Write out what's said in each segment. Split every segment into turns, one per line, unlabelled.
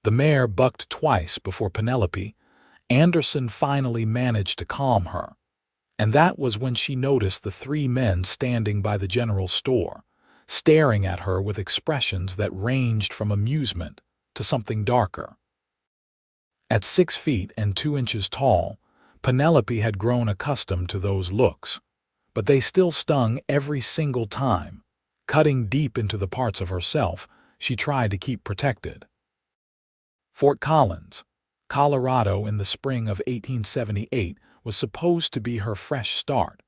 The mare bucked twice before Penelope. Anderson finally managed to calm her, and that was when she noticed the three men standing by the general store, staring at her with expressions that ranged from amusement to something darker. At 6 feet and 2 inches tall, Penelope had grown accustomed to those looks, but they still stung every single time, cutting deep into the parts of herself she tried to keep protected. Fort Collins, Colorado in the spring of 1878 was supposed to be her fresh start,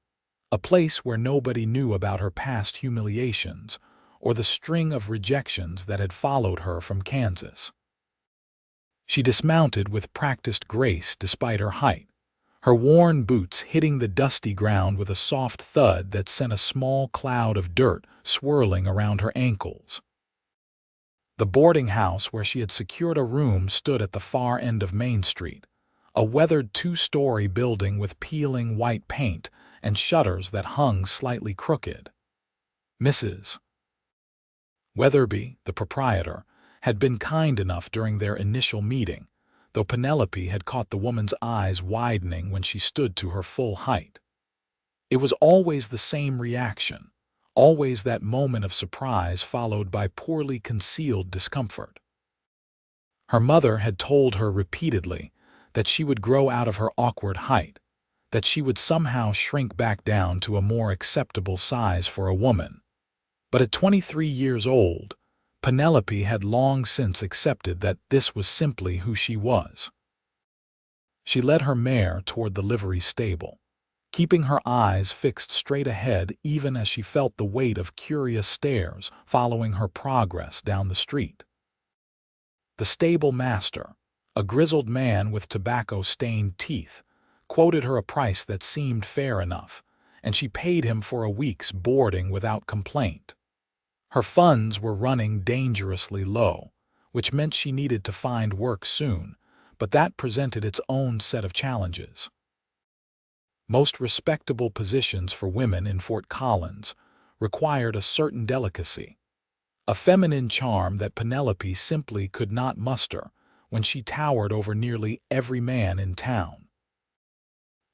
a place where nobody knew about her past humiliations or the string of rejections that had followed her from Kansas. She dismounted with practiced grace despite her height, her worn boots hitting the dusty ground with a soft thud that sent a small cloud of dirt swirling around her ankles. The boarding house where she had secured a room stood at the far end of Main Street, a weathered 2-story building with peeling white paint and shutters that hung slightly crooked. Mrs. Weatherby, the proprietor, had been kind enough during their initial meeting, though Penelope had caught the woman's eyes widening when she stood to her full height. It was always the same reaction, always that moment of surprise followed by poorly concealed discomfort. Her mother had told her repeatedly that she would grow out of her awkward height, that she would somehow shrink back down to a more acceptable size for a woman. But at 23 years old, Penelope had long since accepted that this was simply who she was. She led her mare toward the livery stable, keeping her eyes fixed straight ahead even as she felt the weight of curious stares following her progress down the street. The stable master, a grizzled man with tobacco-stained teeth, quoted her a price that seemed fair enough, and she paid him for a week's boarding without complaint. Her funds were running dangerously low, which meant she needed to find work soon, but that presented its own set of challenges. Most respectable positions for women in Fort Collins required a certain delicacy, a feminine charm that Penelope simply could not muster when she towered over nearly every man in town.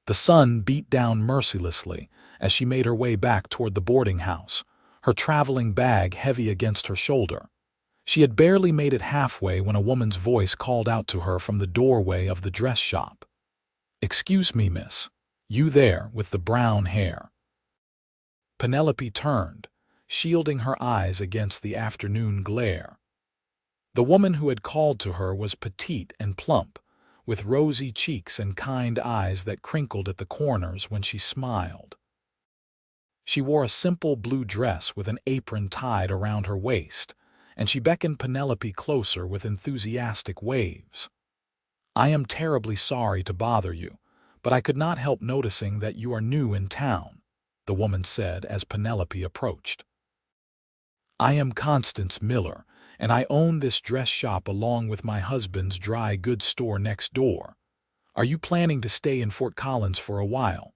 The sun beat down mercilessly as she made her way back toward the boarding house, her traveling bag heavy against her shoulder. She had barely made it halfway when a woman's voice called out to her from the doorway of the dress shop. "Excuse me, miss. You there with the brown hair?" Penelope turned, shielding her eyes against the afternoon glare. The woman who had called to her was petite and plump, with rosy cheeks and kind eyes that crinkled at the corners when she smiled. She wore a simple blue dress with an apron tied around her waist, and she beckoned Penelope closer with enthusiastic waves. "I am terribly sorry to bother you, but I could not help noticing that you are new in town," the woman said as Penelope approached. "I am Constance Miller, and I own this dress shop along with my husband's dry goods store next door. Are you planning to stay in Fort Collins for a while?"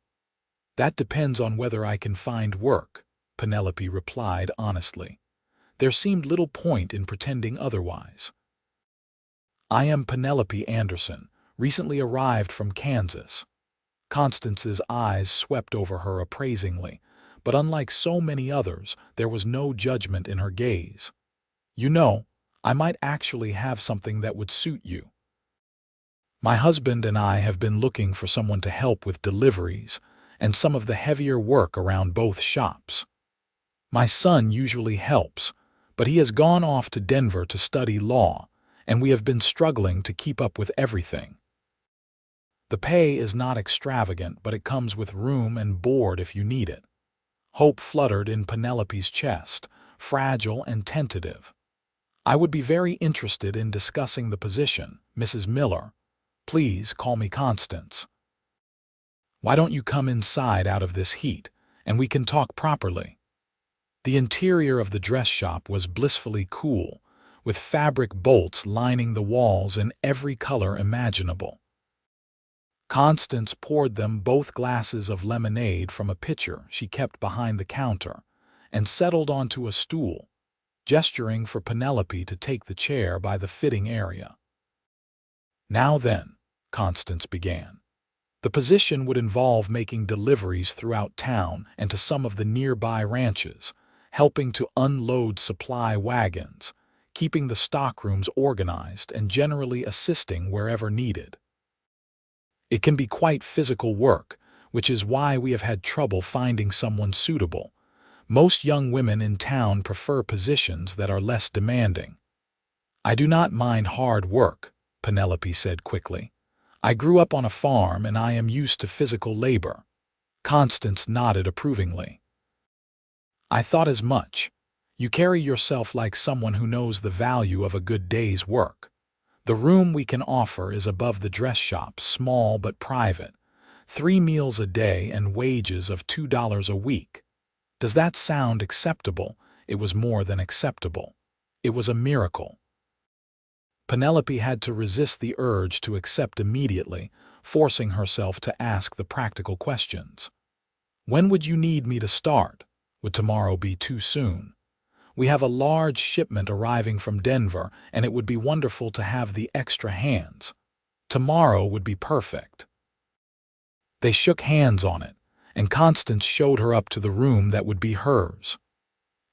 "That depends on whether I can find work," Penelope replied honestly. There seemed little point in pretending otherwise. "I am Penelope Anderson, recently arrived from Kansas." Constance's eyes swept over her appraisingly, but unlike so many others, there was no judgment in her gaze. "You know, I might actually have something that would suit you. My husband and I have been looking for someone to help with deliveries and some of the heavier work around both shops. My son usually helps, but he has gone off to Denver to study law, and we have been struggling to keep up with everything. The pay is not extravagant, but it comes with room and board if you need it." Hope fluttered in Penelope's chest, fragile and tentative. "I would be very interested in discussing the position, Mrs. Miller. Please call me Constance. Why don't you come inside out of this heat, and we can talk properly?" The interior of the dress shop was blissfully cool, with fabric bolts lining the walls in every color imaginable. Constance poured them both glasses of lemonade from a pitcher she kept behind the counter and settled onto a stool, gesturing for Penelope to take the chair by the fitting area. "Now then," Constance began. "The position would involve making deliveries throughout town and to some of the nearby ranches, helping to unload supply wagons, keeping the stockrooms organized, and generally assisting wherever needed. It can be quite physical work, which is why we have had trouble finding someone suitable. Most young women in town prefer positions that are less demanding." "I do not mind hard work," Penelope said quickly. "I grew up on a farm and I am used to physical labor." Constance nodded approvingly. "I thought as much. You carry yourself like someone who knows the value of a good day's work. The room we can offer is above the dress shop, small but private. 3 meals a day and wages of $2 a week. Does that sound acceptable?" It was more than acceptable. It was a miracle. Penelope had to resist the urge to accept immediately, forcing herself to ask the practical questions. "When would you need me to start? Would tomorrow be too soon? We have a large shipment arriving from Denver, and it would be wonderful to have the extra hands. Tomorrow would be perfect." They shook hands on it, and Constance showed her up to the room that would be hers.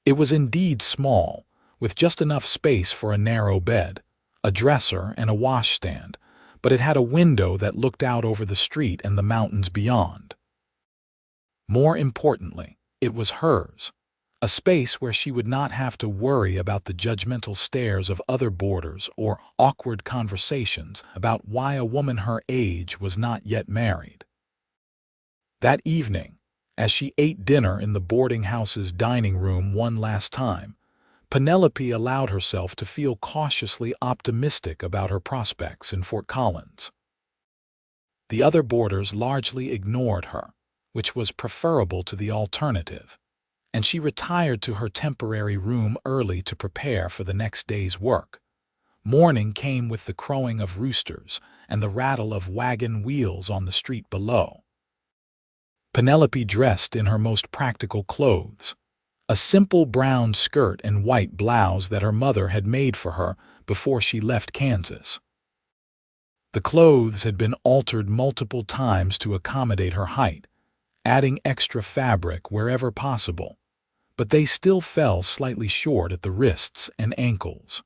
It was indeed small, with just enough space for a narrow bed, a dresser, and a washstand, but it had a window that looked out over the street and the mountains beyond. More importantly, it was hers, a space where she would not have to worry about the judgmental stares of other boarders or awkward conversations about why a woman her age was not yet married. That evening, as she ate dinner in the boarding house's dining room one last time, Penelope allowed herself to feel cautiously optimistic about her prospects in Fort Collins. The other boarders largely ignored her, which was preferable to the alternative, and she retired to her temporary room early to prepare for the next day's work. Morning came with the crowing of roosters and the rattle of wagon wheels on the street below. Penelope dressed in her most practical clothes, a simple brown skirt and white blouse that her mother had made for her before she left Kansas. The clothes had been altered multiple times to accommodate her height, adding extra fabric wherever possible, but they still fell slightly short at the wrists and ankles.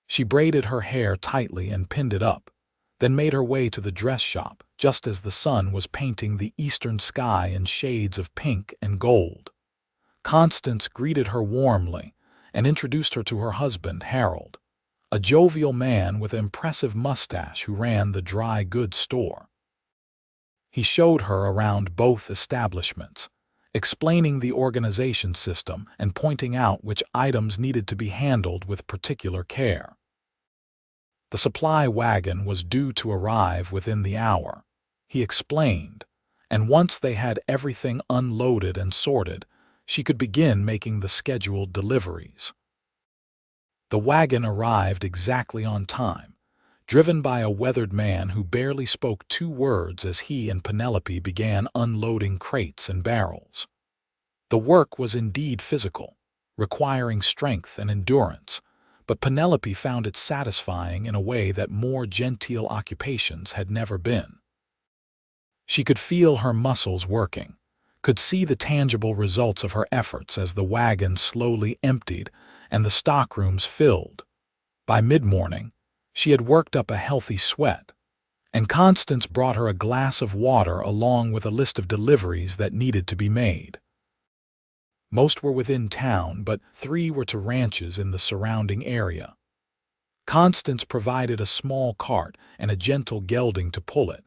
She braided her hair tightly and pinned it up, then made her way to the dress shop just as the sun was painting the eastern sky in shades of pink and gold. Constance greeted her warmly and introduced her to her husband, Harold, a jovial man with an impressive mustache who ran the dry goods store. He showed her around both establishments, explaining the organization system and pointing out which items needed to be handled with particular care. The supply wagon was due to arrive within the hour, he explained, and once they had everything unloaded and sorted, she could begin making the scheduled deliveries. The wagon arrived exactly on time, driven by a weathered man who barely spoke 2 words as he and Penelope began unloading crates and barrels. The work was indeed physical, requiring strength and endurance, but Penelope found it satisfying in a way that more genteel occupations had never been. She could feel her muscles working, could see the tangible results of her efforts as the wagon slowly emptied and the stockrooms filled. By mid-morning, she had worked up a healthy sweat, and Constance brought her a glass of water along with a list of deliveries that needed to be made. Most were within town, but 3 were to ranches in the surrounding area. Constance provided a small cart and a gentle gelding to pull it,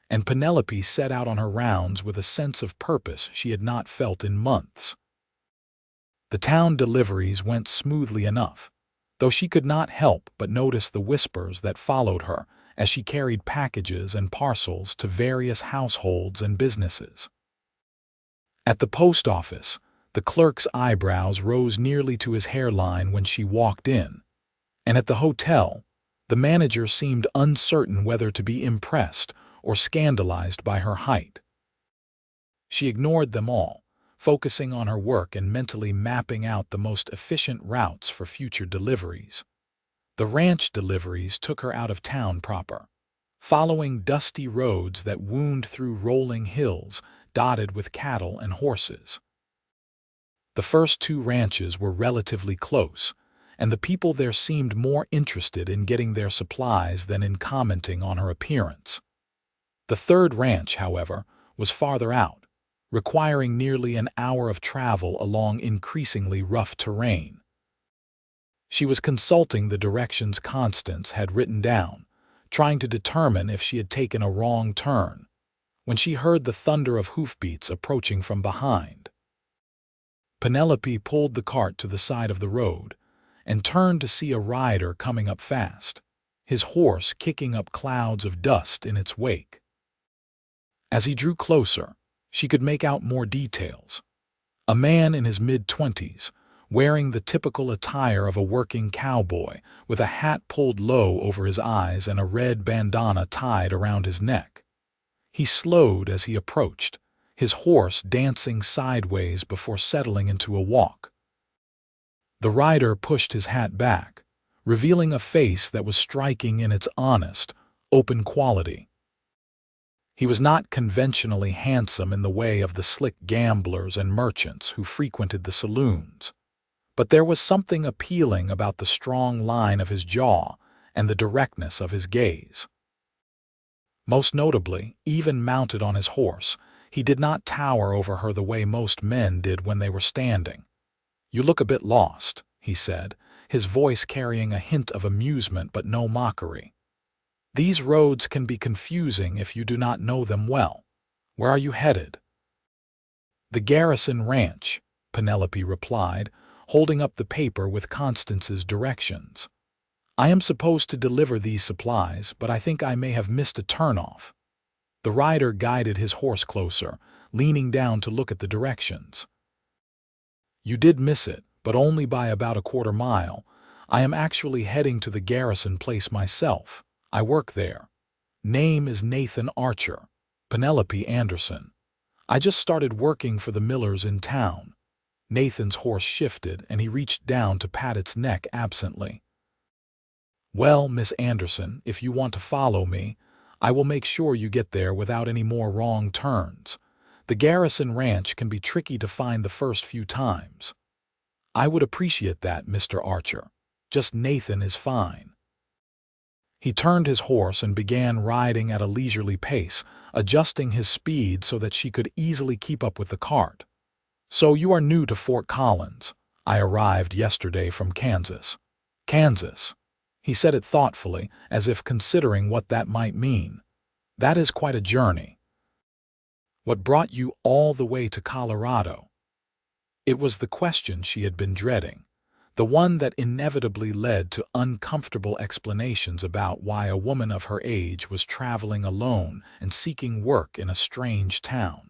and Penelope set out on her rounds with a sense of purpose she had not felt in months. The town deliveries went smoothly enough, though she could not help but notice the whispers that followed her as she carried packages and parcels to various households and businesses. At the post office, the clerk's eyebrows rose nearly to his hairline when she walked in, and at the hotel, the manager seemed uncertain whether to be impressed or scandalized by her height. She ignored them all, focusing on her work and mentally mapping out the most efficient routes for future deliveries. The ranch deliveries took her out of town proper, following dusty roads that wound through rolling hills dotted with cattle and horses. The first two ranches were relatively close, and the people there seemed more interested in getting their supplies than in commenting on her appearance. The third ranch, however, was farther out, requiring nearly an hour of travel along increasingly rough terrain. She was consulting the directions Constance had written down, trying to determine if she had taken a wrong turn, when she heard the thunder of hoofbeats approaching from behind. Penelope pulled the cart to the side of the road and turned to see a rider coming up fast, his horse kicking up clouds of dust in its wake. As he drew closer, she could make out more details. A man in his mid-20s, wearing the typical attire of a working cowboy, with a hat pulled low over his eyes and a red bandana tied around his neck. He slowed as he approached, his horse dancing sideways before settling into a walk. The rider pushed his hat back, revealing a face that was striking in its honest, open quality. He was not conventionally handsome in the way of the slick gamblers and merchants who frequented the saloons, but there was something appealing about the strong line of his jaw and the directness of his gaze. Most notably, even mounted on his horse, he did not tower over her the way most men did when they were standing. "You look a bit lost," he said, his voice carrying a hint of amusement but no mockery. "These roads can be confusing if you do not know them well. Where are you headed?" "The Garrison Ranch," Penelope replied, holding up the paper with Constance's directions. "I am supposed to deliver these supplies, but I think I may have missed a turnoff." The rider guided his horse closer, leaning down to look at the directions. "You did miss it, but only by about a quarter mile. I am actually heading to the Garrison place myself. I work there. Name is Nathan Archer. Penelope Anderson. I just started working for the millers in town." Nathan's horse shifted, and he reached down to pat its neck absently. "Well, Miss Anderson, if you want to follow me, I will make sure you get there without any more wrong turns. The Garrison Ranch can be tricky to find the first few times." "I would appreciate that, Mr. Archer. Just Nathan is fine." He turned his horse and began riding at a leisurely pace, adjusting his speed so that she could easily keep up with the cart. "So you are new to Fort Collins. I arrived yesterday from Kansas." "Kansas." He said it thoughtfully, as if considering what that might mean. "That is quite a journey. What brought you all the way to Colorado?" It was the question she had been dreading, the one that inevitably led to uncomfortable explanations about why a woman of her age was traveling alone and seeking work in a strange town.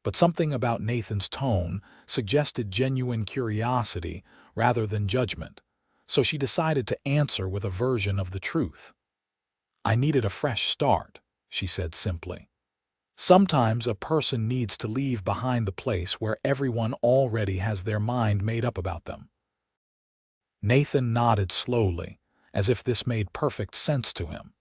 But something about Nathan's tone suggested genuine curiosity rather than judgment, so she decided to answer with a version of the truth. "I needed a fresh start," she said simply. "Sometimes a person needs to leave behind the place where everyone already has their mind made up about them." Nathan nodded slowly, as if this made perfect sense to him.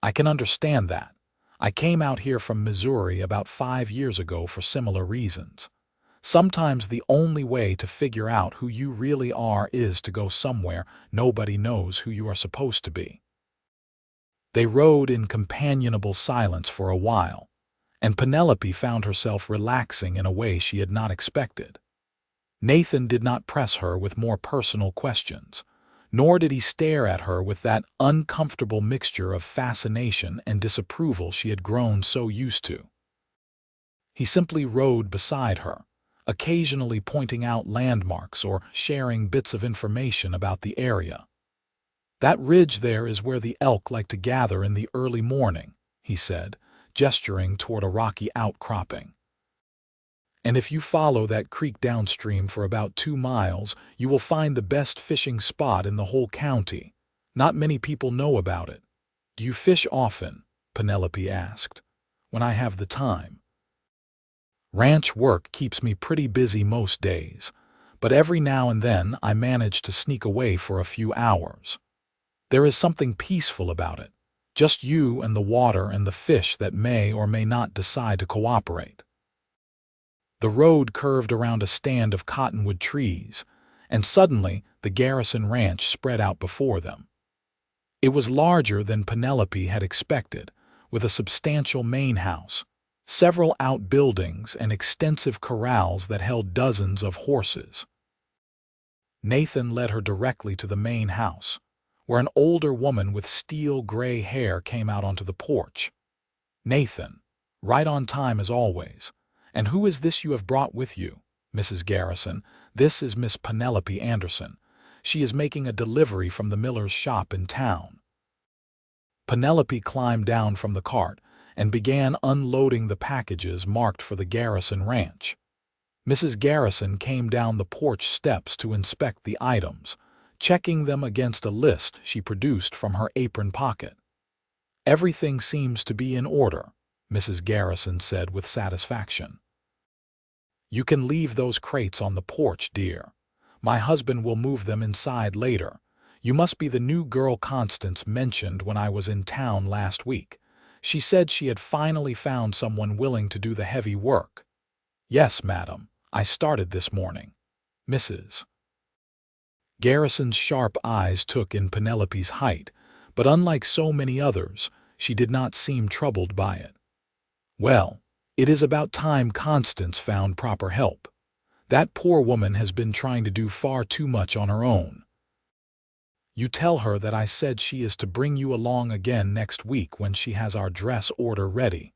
"I can understand that. I came out here from Missouri about 5 years ago for similar reasons. Sometimes the only way to figure out who you really are is to go somewhere nobody knows who you are supposed to be." They rode in companionable silence for a while, and Penelope found herself relaxing in a way she had not expected. Nathan did not press her with more personal questions, nor did he stare at her with that uncomfortable mixture of fascination and disapproval she had grown so used to. He simply rode beside her, occasionally pointing out landmarks or sharing bits of information about the area. "That ridge there is where the elk like to gather in the early morning," he said, gesturing toward a rocky outcropping. "And if you follow that creek downstream for about 2 miles, you will find the best fishing spot in the whole county. Not many people know about it." "Do you fish often?" Penelope asked. "When I have the time." "Ranch work keeps me pretty busy most days, but every now and then I manage to sneak away for a few hours. There is something peaceful about it. Just you and the water and the fish that may or may not decide to cooperate. The road curved around a stand of cottonwood trees, and suddenly the Garrison Ranch spread out before them. It was larger than Penelope had expected, with a substantial main house, several outbuildings, and extensive corrals that held dozens of horses. Nathan led her directly to the main house, where an older woman with steel-gray hair came out onto the porch. "Nathan, right on time as always. And who is this you have brought with you?" "Mrs. Garrison, this is Miss Penelope Anderson. She is making a delivery from the miller's shop in town." Penelope climbed down from the cart and began unloading the packages marked for the Garrison Ranch. Mrs. Garrison came down the porch steps to inspect the items, checking them against a list she produced from her apron pocket. "Everything seems to be in order," Mrs. Garrison said with satisfaction. "You can leave those crates on the porch, dear. My husband will move them inside later. You must be the new girl Constance mentioned when I was in town last week. She said she had finally found someone willing to do the heavy work." "Yes, madam. I started this morning." Mrs. Garrison's sharp eyes took in Penelope's height, but unlike so many others, she did not seem troubled by it. "Well, it is about time Constance found proper help. That poor woman has been trying to do far too much on her own. You tell her that I said she is to bring you along again next week when she has our dress order ready.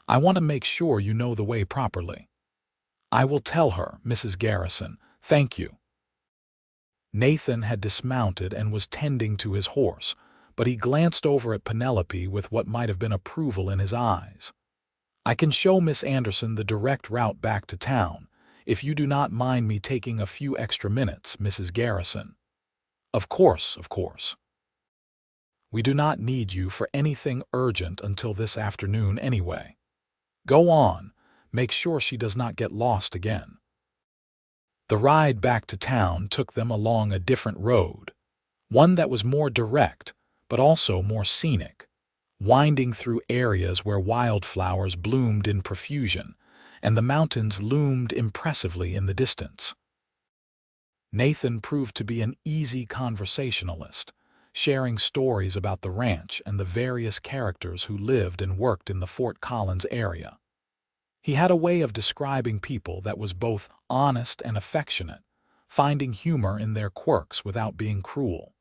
I want to make sure you know the way properly." "I will tell her, Mrs. Garrison. Thank you." Nathan had dismounted and was tending to his horse, but he glanced over at Penelope with what might have been approval in his eyes. "I can show Miss Anderson the direct route back to town, if you do not mind me taking a few extra minutes, Mrs. Garrison." Of course. "We do not need you for anything urgent until this afternoon anyway. Go on, make sure she does not get lost again." The ride back to town took them along a different road, one that was more direct, but also more scenic, winding through areas where wildflowers bloomed in profusion, and the mountains loomed impressively in the distance. Nathan proved to be an easy conversationalist, sharing stories about the ranch and the various characters who lived and worked in the Fort Collins area. He had a way of describing people that was both honest and affectionate, finding humor in their quirks without being cruel.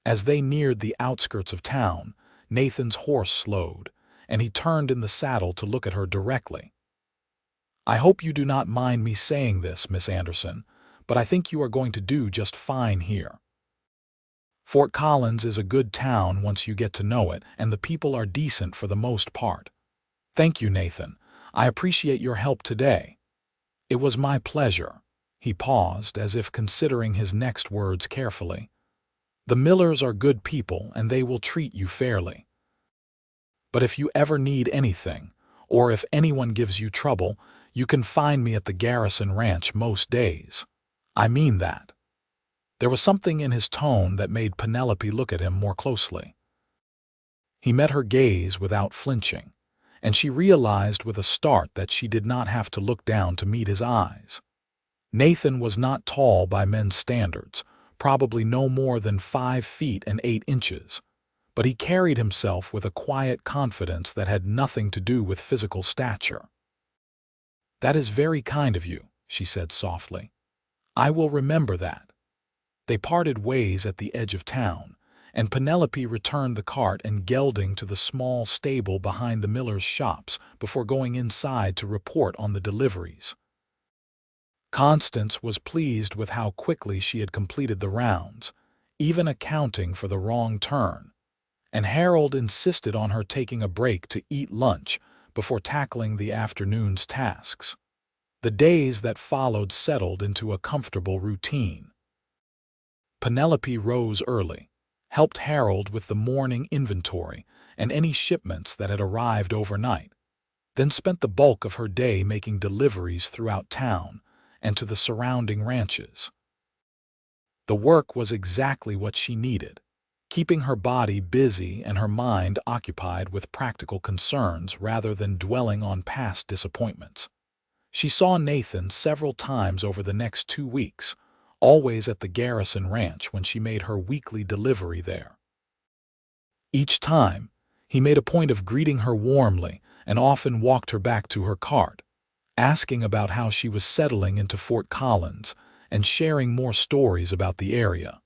As they neared the outskirts of town, Nathan's horse slowed, and he turned in the saddle to look at her directly. "I hope you do not mind me saying this, Miss Anderson, but I think you are going to do just fine here. Fort Collins is a good town once you get to know it, and the people are decent for the most part." "Thank you, Nathan. I appreciate your help today." "It was my pleasure." He paused, as if considering his next words carefully. "The Millers are good people, and they will treat you fairly. But if you ever need anything, or if anyone gives you trouble, you can find me at the Garrison Ranch most days. I mean that." There was something in his tone that made Penelope look at him more closely. He met her gaze without flinching, and she realized with a start that she did not have to look down to meet his eyes. Nathan was not tall by men's standards, probably no more than 5 feet and 8 inches, but he carried himself with a quiet confidence that had nothing to do with physical stature. "That is very kind of you," she said softly. "I will remember that." They parted ways at the edge of town, and Penelope returned the cart and gelding to the small stable behind the miller's shops before going inside to report on the deliveries. Constance was pleased with how quickly she had completed the rounds, even accounting for the wrong turn, and Harold insisted on her taking a break to eat lunch before tackling the afternoon's tasks. The days that followed settled into a comfortable routine. Penelope rose early, helped Harold with the morning inventory and any shipments that had arrived overnight, then spent the bulk of her day making deliveries throughout town and to the surrounding ranches. The work was exactly what she needed, keeping her body busy and her mind occupied with practical concerns rather than dwelling on past disappointments. She saw Nathan several times over the next 2 weeks, always at the Garrison Ranch when she made her weekly delivery there. Each time, he made a point of greeting her warmly and often walked her back to her cart, asking about how she was settling into Fort Collins and sharing more stories about the area.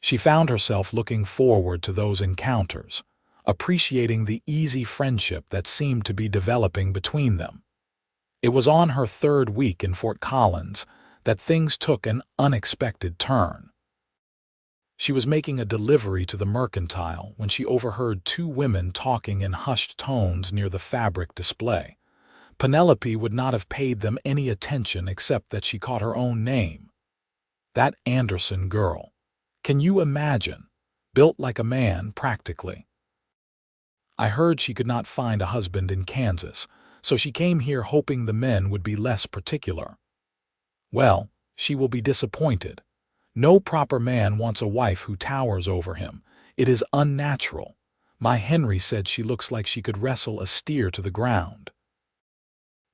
She found herself looking forward to those encounters, appreciating the easy friendship that seemed to be developing between them. It was on her 3rd week in Fort Collins that things took an unexpected turn. She was making a delivery to the mercantile when she overheard 2 women talking in hushed tones near the fabric display. Penelope would not have paid them any attention except that she caught her own name. That Anderson girl. Can you imagine? Built like a man, practically. I heard she could not find a husband in Kansas, so she came here hoping the men would be less particular. Well, she will be disappointed. No proper man wants a wife who towers over him. It is unnatural. My Henry said she looks like she could wrestle a steer to the ground.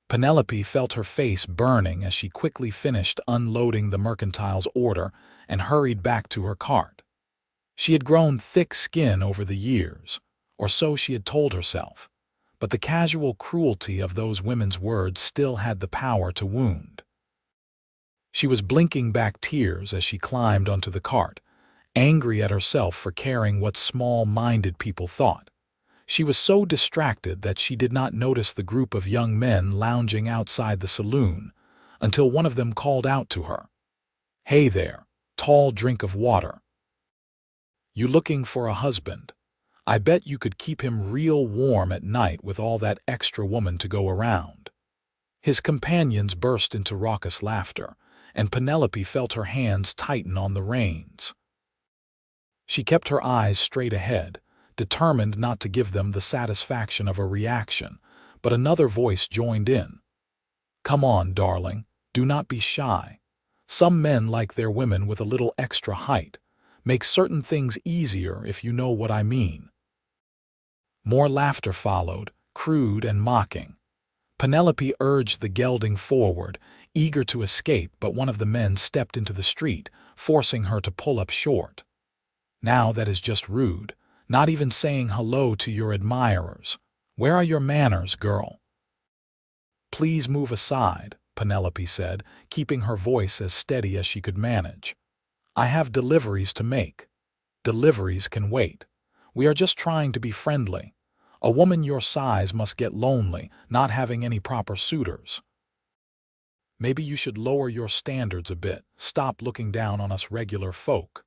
Penelope felt her face burning as she quickly finished unloading the mercantile's order and hurried back to her cart. She had grown thick skin over the years, or so she had told herself, but the casual cruelty of those women's words still had the power to wound. She was blinking back tears as she climbed onto the cart, angry at herself for caring what small-minded people thought. She was so distracted that she did not notice the group of young men lounging outside the saloon until one of them called out to her, "Hey there, tall drink of water. You looking for a husband? I bet you could keep him real warm at night with all that extra woman to go around." His companions burst into raucous laughter, and Penelope felt her hands tighten on the reins. She kept her eyes straight ahead, determined not to give them the satisfaction of a reaction, but another voice joined in. "Come on, darling, do not be shy. Some men like their women with a little extra height. Make certain things easier if you know what I mean." More laughter followed, crude and mocking. Penelope urged the gelding forward, eager to escape, but one of the men stepped into the street, forcing her to pull up short. "Now that is just rude. Not even saying hello to your admirers. Where are your manners, girl?" "Please move aside," Penelope said, keeping her voice as steady as she could manage. "I have deliveries to make. Deliveries can wait. We are just trying to be friendly. A woman your size must get lonely, not having any proper suitors. Maybe you should lower your standards a bit. Stop looking down on us regular folk."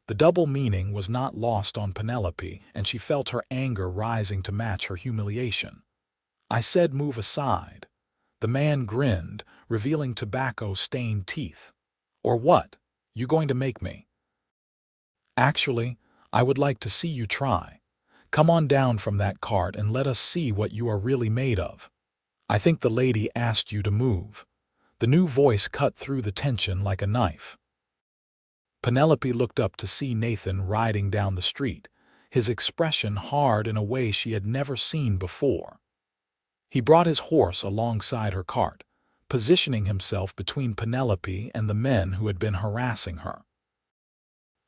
The double meaning was not lost on Penelope, and she felt her anger rising to match her humiliation. "I said move aside." The man grinned, revealing tobacco-stained teeth. "Or what? You going to make me?" "Actually, I would like to see you try. Come on down from that cart and let us see what you are really made of. I think the lady asked you to move." The new voice cut through the tension like a knife. Penelope looked up to see Nathan riding down the street, his expression hard in a way she had never seen before. He brought his horse alongside her cart, positioning himself between Penelope and the men who had been harassing her.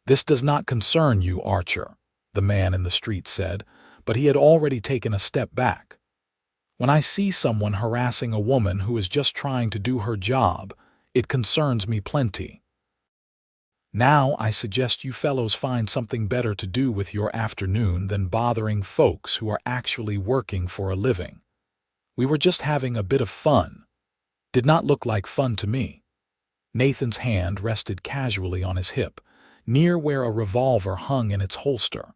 "This does not concern you, Archer," the man in the street said, but he had already taken a step back. "When I see someone harassing a woman who is just trying to do her job, it concerns me plenty. Now I suggest you fellows find something better to do with your afternoon than bothering folks who are actually working for a living. We were just having a bit of fun." "Did not look like fun to me." Nathan's hand rested casually on his hip, near where a revolver hung in its holster.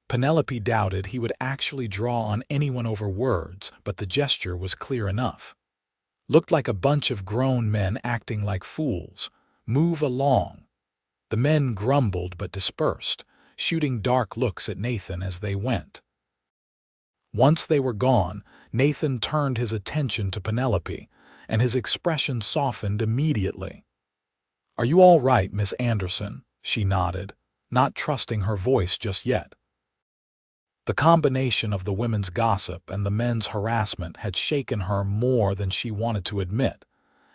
Penelope doubted he would actually draw on anyone over words, but the gesture was clear enough. "Looked like a bunch of grown men acting like fools. Move along." The men grumbled but dispersed, shooting dark looks at Nathan as they went. Once they were gone, Nathan turned his attention to Penelope, and his expression softened immediately. "Are you all right, Miss Anderson?" she nodded, not trusting her voice just yet. The combination of the women's gossip and the men's harassment had shaken her more than she wanted to admit,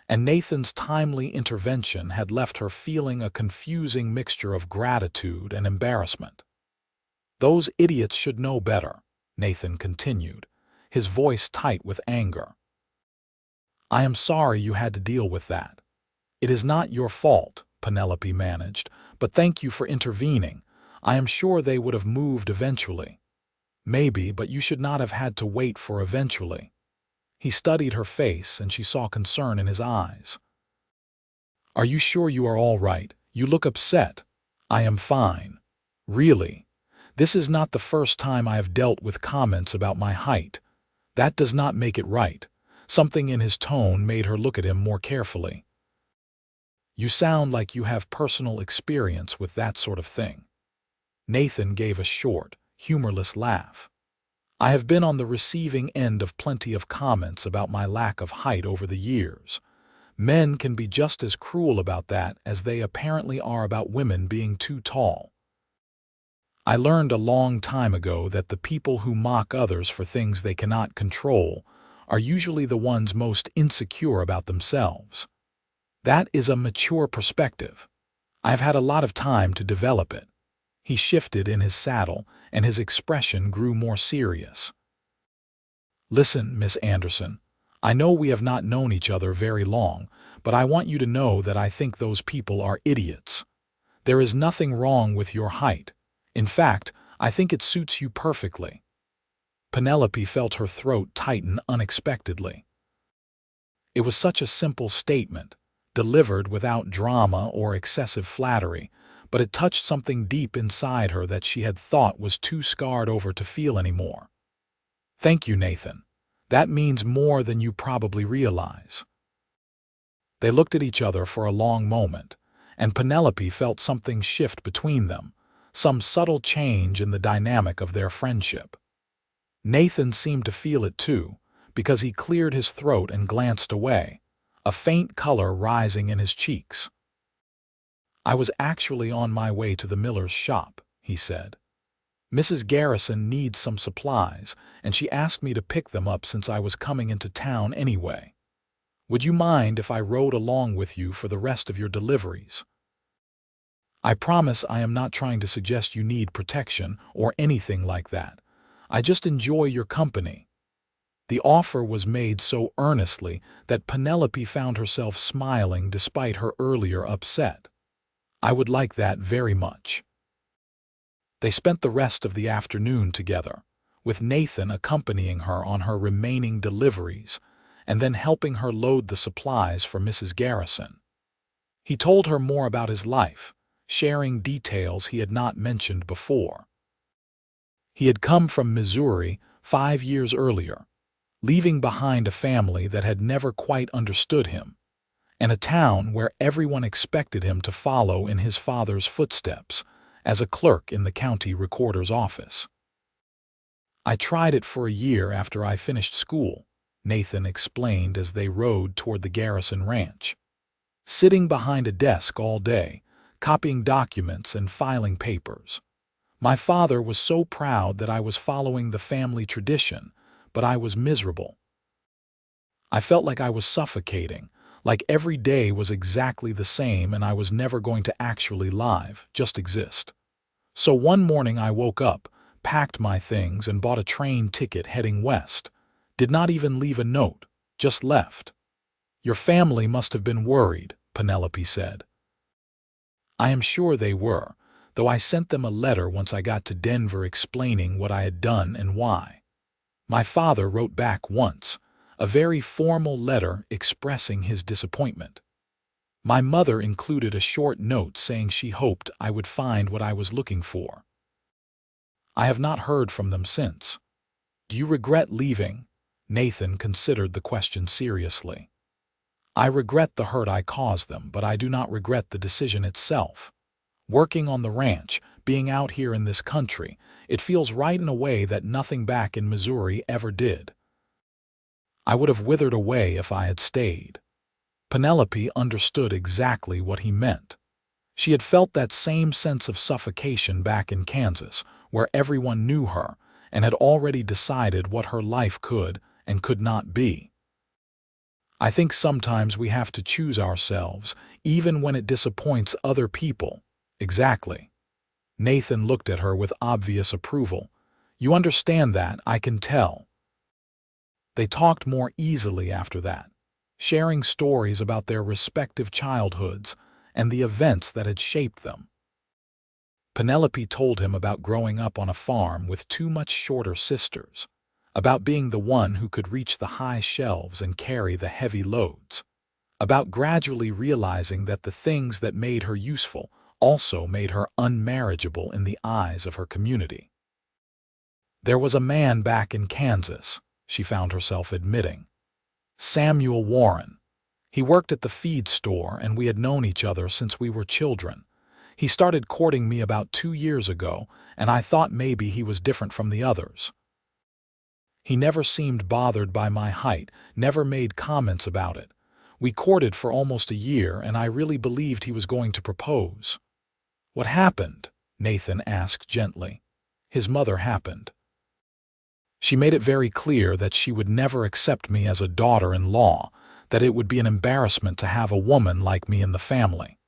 and Nathan's timely intervention had left her feeling a confusing mixture of gratitude and embarrassment. "Those idiots should know better," Nathan continued, his voice tight with anger. "I am sorry you had to deal with that. It is not your fault," Penelope managed, "but thank you for intervening. I am sure they would have moved eventually." "Maybe, but you should not have had to wait for eventually." He studied her face, and she saw concern in his eyes. "Are you sure you are all right? You look upset." "I am fine. Really. This is not the first time I have dealt with comments about my height. That does not make it right." Something in his tone made her look at him more carefully. "You sound like you have personal experience with that sort of thing." Nathan gave a short, humorless laugh. "I have been on the receiving end of plenty of comments about my lack of height over the years. Men can be just as cruel about that as they apparently are about women being too tall. I learned a long time ago that the people who mock others for things they cannot control are usually the ones most insecure about themselves. That is a mature perspective. I've had a lot of time to develop it." He shifted in his saddle, and his expression grew more serious. "Listen, Miss Anderson, I know we have not known each other very long, but I want you to know that I think those people are idiots. There is nothing wrong with your height. In fact, I think it suits you perfectly." Penelope felt her throat tighten unexpectedly. It was such a simple statement, delivered without drama or excessive flattery, but it touched something deep inside her that she had thought was too scarred over to feel anymore. "Thank you, Nathan. That means more than you probably realize." They looked at each other for a long moment, and Penelope felt something shift between them, some subtle change in the dynamic of their friendship. Nathan seemed to feel it too, because he cleared his throat and glanced away, a faint color rising in his cheeks. "I was actually on my way to the miller's shop," he said. "Mrs. Garrison needs some supplies, and she asked me to pick them up since I was coming into town anyway. Would you mind if I rode along with you for the rest of your deliveries? I promise I am not trying to suggest you need protection or anything like that. I just enjoy your company." The offer was made so earnestly that Penelope found herself smiling despite her earlier upset. "I would like that very much." They spent the rest of the afternoon together, with Nathan accompanying her on her remaining deliveries and then helping her load the supplies for Mrs. Garrison. He told her more about his life, sharing details he had not mentioned before. He had come from Missouri 5 years earlier, leaving behind a family that had never quite understood him, and a town where everyone expected him to follow in his father's footsteps as a clerk in the county recorder's office. "I tried it for a year after I finished school," Nathan explained as they rode toward the Garrison ranch. "Sitting behind a desk all day, copying documents and filing papers. My father was so proud that I was following the family tradition, but I was miserable. I felt like I was suffocating, like every day was exactly the same and I was never going to actually live, just exist. So one morning I woke up, packed my things and bought a train ticket heading west. Did not even leave a note, just left." "Your family must have been worried," Penelope said. "I am sure they were, though I sent them a letter once I got to Denver explaining what I had done and why. My father wrote back once, a very formal letter expressing his disappointment. My mother included a short note saying she hoped I would find what I was looking for. I have not heard from them since." "Do you regret leaving?" Nathan considered the question seriously. "I regret the hurt I caused them, but I do not regret the decision itself. Working on the ranch, being out here in this country, it feels right in a way that nothing back in Missouri ever did." I would have withered away if I had stayed." Penelope understood exactly what he meant. She had felt that same sense of suffocation back in Kansas, where everyone knew her and had already decided what her life could and could not be. "I think sometimes we have to choose ourselves, even when it disappoints other people." "Exactly." Nathan looked at her with obvious approval. "You understand that, I can tell." They talked more easily after that, sharing stories about their respective childhoods and the events that had shaped them. Penelope told him about growing up on a farm with two much shorter sisters, about being the one who could reach the high shelves and carry the heavy loads, about gradually realizing that the things that made her useful also made her unmarriageable in the eyes of her community. There was a man back in Kansas, she found herself admitting. Samuel Warren. He worked at the feed store and we had known each other since we were children. He started courting me about 2 years ago, and I thought maybe he was different from the others. He never seemed bothered by my height, never made comments about it. We courted for almost a year, and I really believed he was going to propose. "What happened?" Nathan asked gently. "His mother happened. She made it very clear that she would never accept me as a daughter-in-law, that it would be an embarrassment to have a woman like me in the family.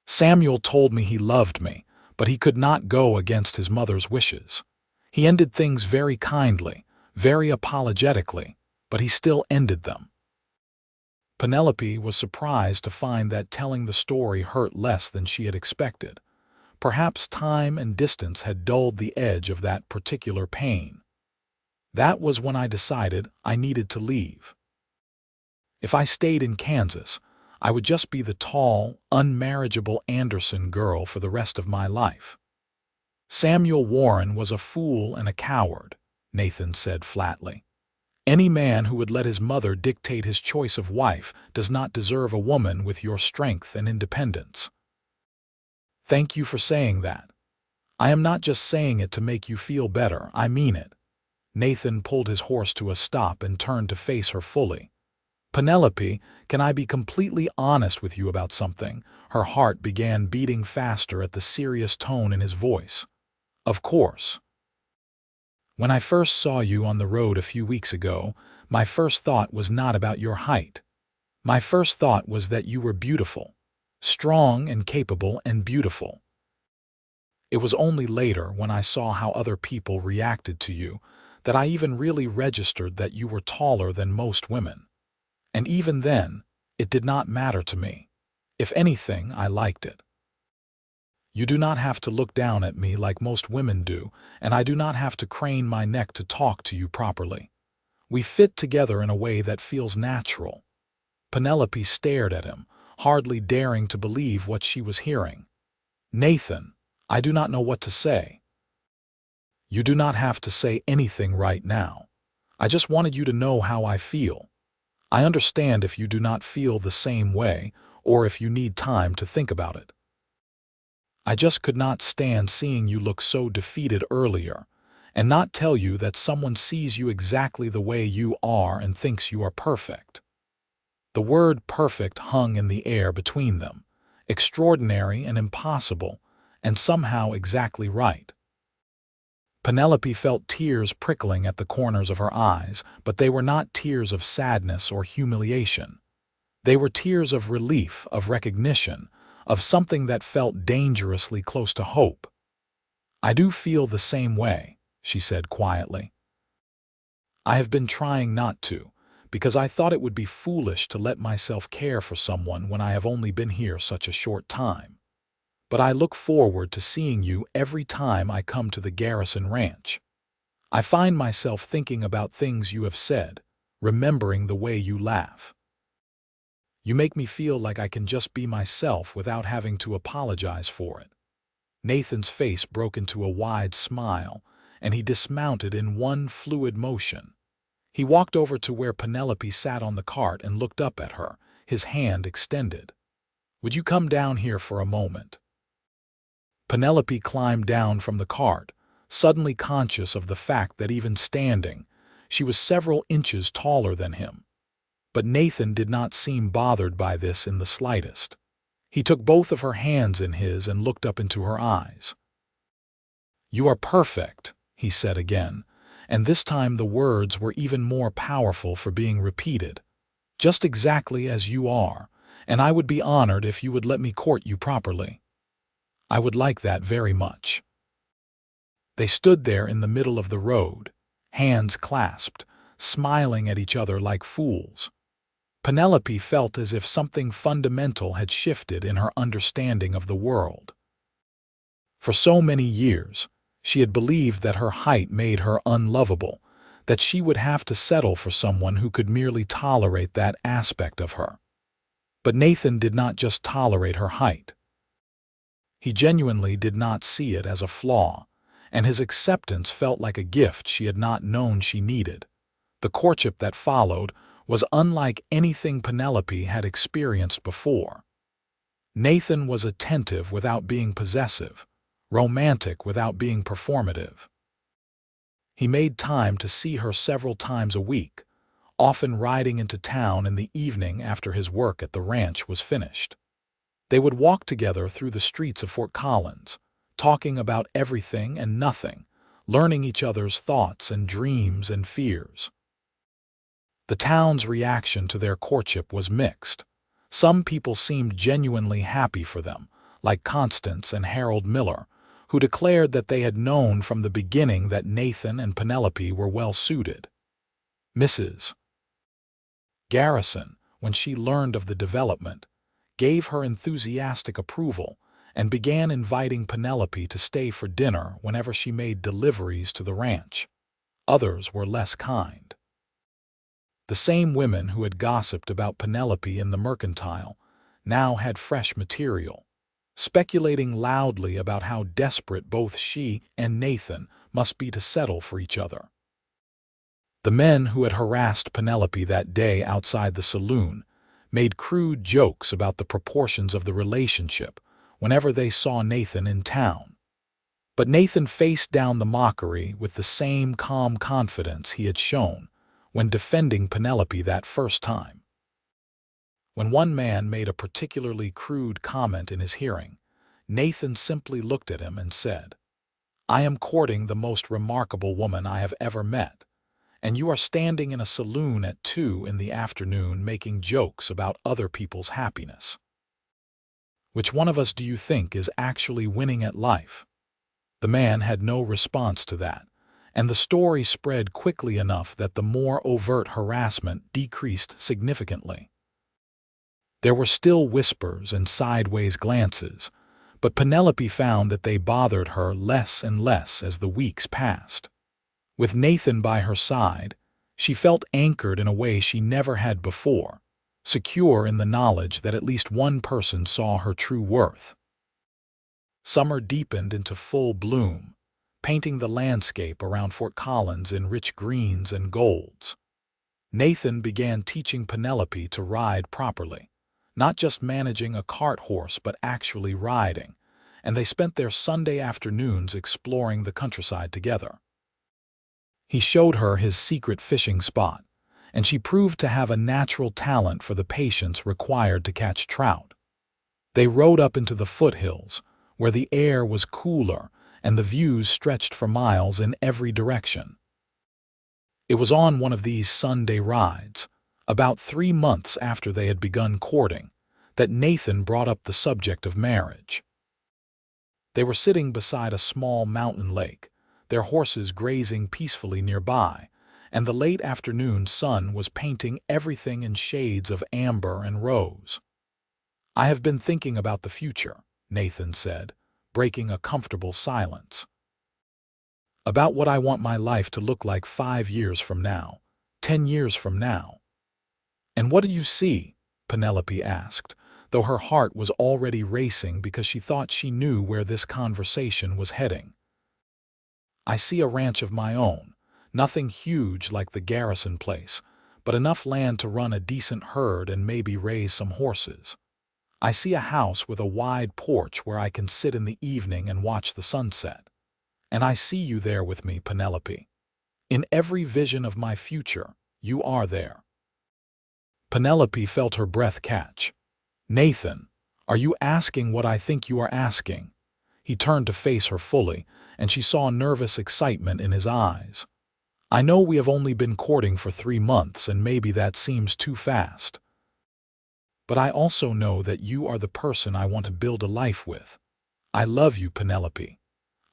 Samuel told me he loved me, but he could not go against his mother's wishes. He ended things very kindly, very apologetically, but he still ended them." Penelope was surprised to find that telling the story hurt less than she had expected. Perhaps time and distance had dulled the edge of that particular pain. "That was when I decided I needed to leave. If I stayed in Kansas, I would just be the tall, unmarriageable Anderson girl for the rest of my life." "Samuel Warren was a fool and a coward," Nathan said flatly. "Any man who would let his mother dictate his choice of wife does not deserve a woman with your strength and independence." "Thank you for saying that. I am not just saying it to make you feel better, I mean it." Nathan pulled his horse to a stop and turned to face her fully. "Penelope, can I be completely honest with you about something?" Her heart began beating faster at the serious tone in his voice. "Of course." "When I first saw you on the road a few weeks ago, my first thought was not about your height. My first thought was that you were beautiful. Strong and capable and beautiful. It was only later, when I saw how other people reacted to you, that I even really registered that you were taller than most women. And even then, it did not matter to me. If anything, I liked it. You do not have to look down at me like most women do, and I do not have to crane my neck to talk to you properly. We fit together in a way that feels natural." Penelope stared at him, hardly daring to believe what she was hearing. "Nathan, I do not know what to say." "You do not have to say anything right now. I just wanted you to know how I feel. I understand if you do not feel the same way, or if you need time to think about it. I just could not stand seeing you look so defeated earlier, and not tell you that someone sees you exactly the way you are and thinks you are perfect." The word perfect hung in the air between them, extraordinary and impossible, and somehow exactly right. Penelope felt tears prickling at the corners of her eyes, but they were not tears of sadness or humiliation. They were tears of relief, of recognition, of something that felt dangerously close to hope. "I do feel the same way," she said quietly. "I have been trying not to, because I thought it would be foolish to let myself care for someone when I have only been here such a short time. But I look forward to seeing you every time I come to the Garrison Ranch. I find myself thinking about things you have said, remembering the way you laugh. You make me feel like I can just be myself without having to apologize for it." Nathan's face broke into a wide smile, and he dismounted in one fluid motion. He walked over to where Penelope sat on the cart and looked up at her, his hand extended. "Would you come down here for a moment?" Penelope climbed down from the cart, suddenly conscious of the fact that even standing, She was several inches taller than him. But Nathan did not seem bothered by this in the slightest. He took both of her hands in his and looked up into her eyes. "You are perfect," he said again, and this time the words were even more powerful for being repeated. "Just exactly as you are, and I would be honored if you would let me court you properly. I would like that very much." They stood there in the middle of the road, hands clasped, smiling at each other like fools. Penelope felt as if something fundamental had shifted in her understanding of the world. For so many years, she had believed that her height made her unlovable, that she would have to settle for someone who could merely tolerate that aspect of her. But Nathan did not just tolerate her height. He genuinely did not see it as a flaw, and his acceptance felt like a gift she had not known she needed. The courtship that followed was unlike anything Penelope had experienced before. Nathan was attentive without being possessive, romantic without being performative. He made time to see her several times a week, often riding into town in the evening after his work at the ranch was finished. They would walk together through the streets of Fort Collins, talking about everything and nothing, learning each other's thoughts and dreams and fears. The town's reaction to their courtship was mixed. Some people seemed genuinely happy for them, like Constance and Harold Miller, who declared that they had known from the beginning that Nathan and Penelope were well suited. Mrs. Garrison, when she learned of the development, gave her enthusiastic approval and began inviting Penelope to stay for dinner whenever she made deliveries to the ranch. Others were less kind. The same women who had gossiped about Penelope in the mercantile now had fresh material, speculating loudly about how desperate both she and Nathan must be to settle for each other. The men who had harassed Penelope that day outside the saloon made crude jokes about the proportions of the relationship whenever they saw Nathan in town. But Nathan faced down the mockery with the same calm confidence he had shown when defending Penelope that first time. When one man made a particularly crude comment in his hearing, Nathan simply looked at him and said, "I am courting the most remarkable woman I have ever met, and you are standing in a saloon at 2 in the afternoon making jokes about other people's happiness. Which one of us do you think is actually winning at life?" The man had no response to that, and the story spread quickly enough that the more overt harassment decreased significantly. There were still whispers and sideways glances, but Penelope found that they bothered her less and less as the weeks passed. With Nathan by her side, she felt anchored in a way she never had before, secure in the knowledge that at least one person saw her true worth. Summer deepened into full bloom, painting the landscape around Fort Collins in rich greens and golds. Nathan began teaching Penelope to ride properly, not just managing a cart horse but actually riding, and they spent their Sunday afternoons exploring the countryside together. He showed her his secret fishing spot, and she proved to have a natural talent for the patience required to catch trout. They rode up into the foothills, where the air was cooler and the views stretched for miles in every direction. It was on one of these Sunday rides, about 3 months after they had begun courting, that Nathan brought up the subject of marriage. They were sitting beside a small mountain lake, their horses grazing peacefully nearby, and the late afternoon sun was painting everything in shades of amber and rose. "I have been thinking about the future," Nathan said, breaking a comfortable silence. "About what I want my life to look like 5 years from now, 10 years from now." "And what do you see?" Penelope asked, though her heart was already racing because she thought she knew where this conversation was heading. "I see a ranch of my own, nothing huge like the Garrison place, but enough land to run a decent herd and maybe raise some horses. I see a house with a wide porch where I can sit in the evening and watch the sunset. And I see you there with me, Penelope. In every vision of my future, you are there." Penelope felt her breath catch. "Nathan, are you asking what I think you are asking?" He turned to face her fully, and she saw nervous excitement in his eyes. "I know we have only been courting for 3 months, and maybe that seems too fast. But I also know that you are the person I want to build a life with. I love you, Penelope.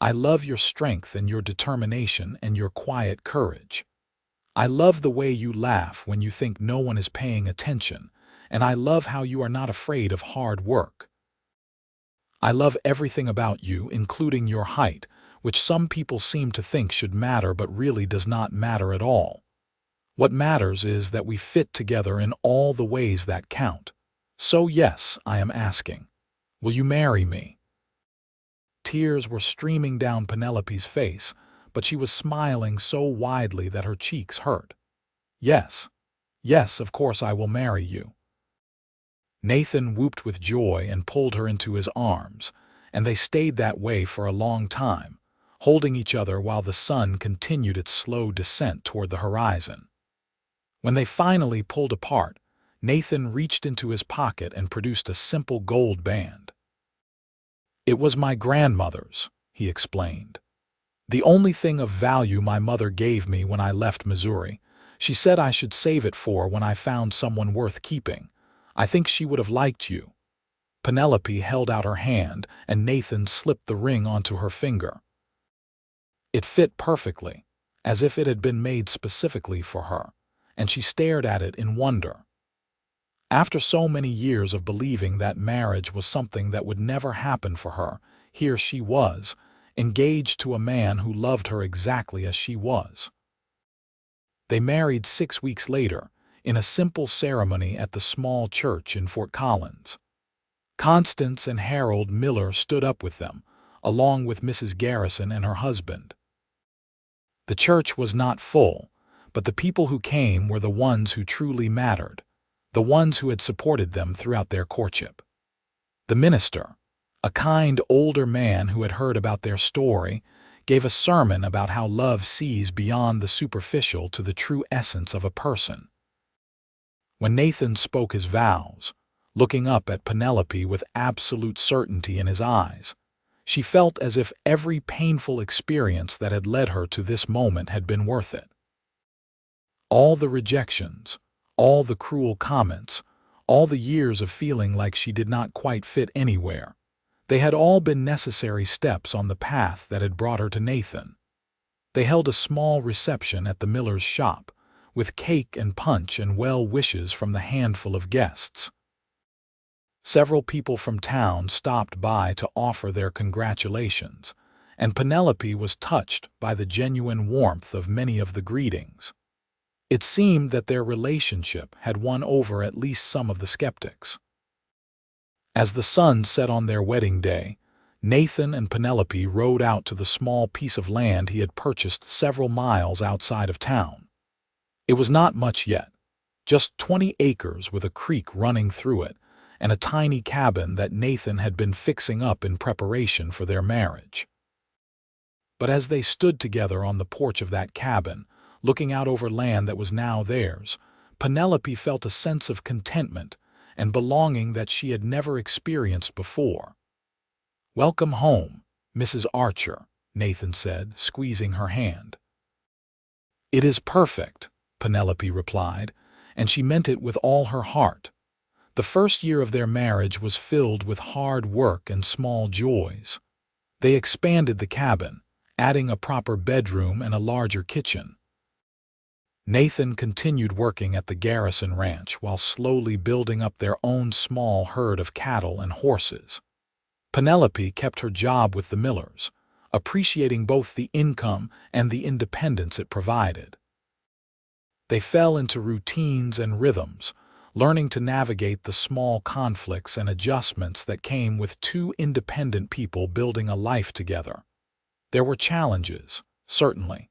I love your strength and your determination and your quiet courage. I love the way you laugh when you think no one is paying attention, and I love how you are not afraid of hard work. I love everything about you, including your height, which some people seem to think should matter but really does not matter at all. What matters is that we fit together in all the ways that count. So yes, I am asking, will you marry me?" Tears were streaming down Penelope's face, but she was smiling so widely that her cheeks hurt. "Yes, yes, of course I will marry you." Nathan whooped with joy and pulled her into his arms, and they stayed that way for a long time, holding each other while the sun continued its slow descent toward the horizon. When they finally pulled apart, Nathan reached into his pocket and produced a simple gold band. "It was my grandmother's," he explained. "The only thing of value my mother gave me when I left Missouri. She said I should save it for when I found someone worth keeping. I think she would have liked you." Penelope held out her hand, and Nathan slipped the ring onto her finger. It fit perfectly, as if it had been made specifically for her, and she stared at it in wonder. After so many years of believing that marriage was something that would never happen for her, here she was, engaged to a man who loved her exactly as she was. They married 6 weeks later, in a simple ceremony at the small church in Fort Collins. Constance and Harold Miller stood up with them, along with Mrs. Garrison and her husband. The church was not full, but the people who came were the ones who truly mattered, the ones who had supported them throughout their courtship. The minister, a kind older man who had heard about their story, gave a sermon about how love sees beyond the superficial to the true essence of a person. When Nathan spoke his vows, looking up at Penelope with absolute certainty in his eyes, she felt as if every painful experience that had led her to this moment had been worth it. All the rejections, all the cruel comments, all the years of feeling like she did not quite fit anywhere, they had all been necessary steps on the path that had brought her to Nathan. They held a small reception at the miller's shop, with cake and punch and well wishes from the handful of guests. Several people from town stopped by to offer their congratulations, and Penelope was touched by the genuine warmth of many of the greetings. It seemed that their relationship had won over at least some of the skeptics. As the sun set on their wedding day, Nathan and Penelope rode out to the small piece of land he had purchased several miles outside of town. It was not much yet, just 20 acres with a creek running through it, and a tiny cabin that Nathan had been fixing up in preparation for their marriage. But as they stood together on the porch of that cabin, looking out over land that was now theirs, Penelope felt a sense of contentment and belonging that she had never experienced before. "Welcome home, Mrs. Archer," Nathan said, squeezing her hand. "It is perfect," Penelope replied, and she meant it with all her heart. The first year of their marriage was filled with hard work and small joys. They expanded the cabin, adding a proper bedroom and a larger kitchen. Nathan continued working at the Garrison Ranch while slowly building up their own small herd of cattle and horses. Penelope kept her job with the Millers, appreciating both the income and the independence it provided. They fell into routines and rhythms, learning to navigate the small conflicts and adjustments that came with two independent people building a life together. There were challenges, certainly.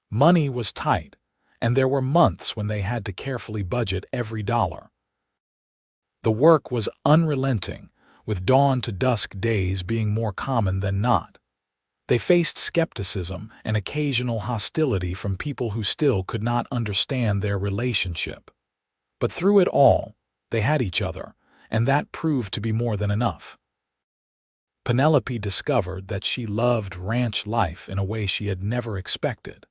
Money was tight, and there were months when they had to carefully budget every dollar. The work was unrelenting, with dawn to dusk days being more common than not. They faced skepticism and occasional hostility from people who still could not understand their relationship. But through it all, they had each other, and that proved to be more than enough. Penelope discovered that she loved ranch life in a way she had never expected.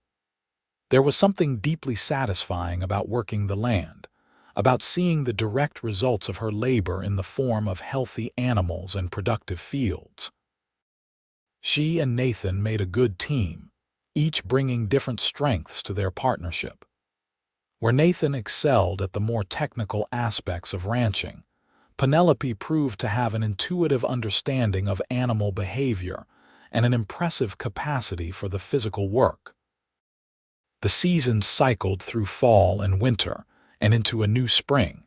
There was something deeply satisfying about working the land, about seeing the direct results of her labor in the form of healthy animals and productive fields. She and Nathan made a good team, each bringing different strengths to their partnership. Where Nathan excelled at the more technical aspects of ranching, Penelope proved to have an intuitive understanding of animal behavior and an impressive capacity for the physical work. The seasons cycled through fall and winter and into a new spring.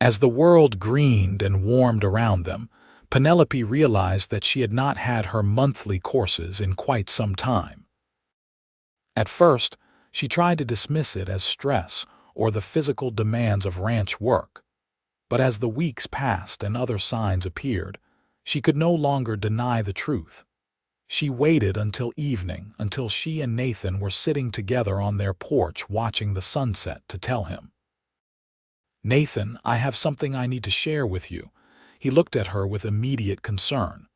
As the world greened and warmed around them, Penelope realized that she had not had her monthly courses in quite some time. At first, she tried to dismiss it as stress or the physical demands of ranch work. But as the weeks passed and other signs appeared, she could no longer deny the truth. She waited until evening, until she and Nathan were sitting together on their porch watching the sunset, to tell him. "Nathan, I have something I need to share with you." He looked at her with immediate concern.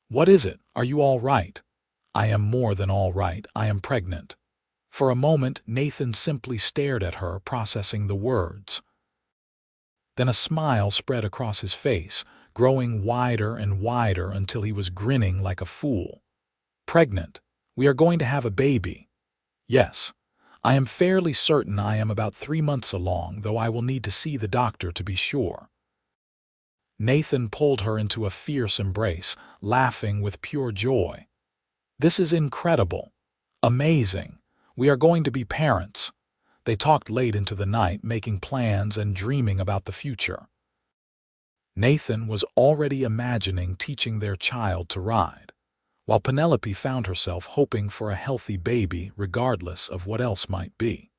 "What is it? Are you all right?" "I am more than all right. I am pregnant." For a moment, Nathan simply stared at her, processing the words. Then a smile spread across his face, growing wider and wider until he was grinning like a fool. "Pregnant. We are going to have a baby." "Yes. I am fairly certain I am about 3 months along, though I will need to see the doctor to be sure." Nathan pulled her into a fierce embrace, laughing with pure joy. "This is incredible. Amazing. We are going to be parents." They talked late into the night, making plans and dreaming about the future. Nathan was already imagining teaching their child to ride, while Penelope found herself hoping for a healthy baby regardless of what else might be.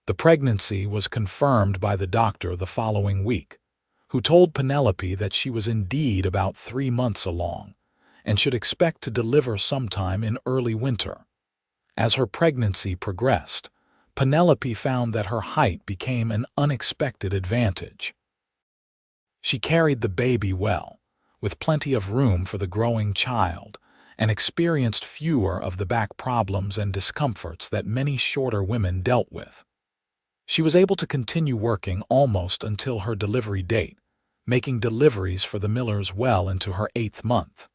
The pregnancy was confirmed by the doctor the following week, who told Penelope that she was indeed about 3 months along and should expect to deliver sometime in early winter. As her pregnancy progressed, Penelope found that her height became an unexpected advantage. She carried the baby well, with plenty of room for the growing child, and experienced fewer of the back problems and discomforts that many shorter women dealt with. She was able to continue working almost until her delivery date, making deliveries for the Millers well into her 8th month.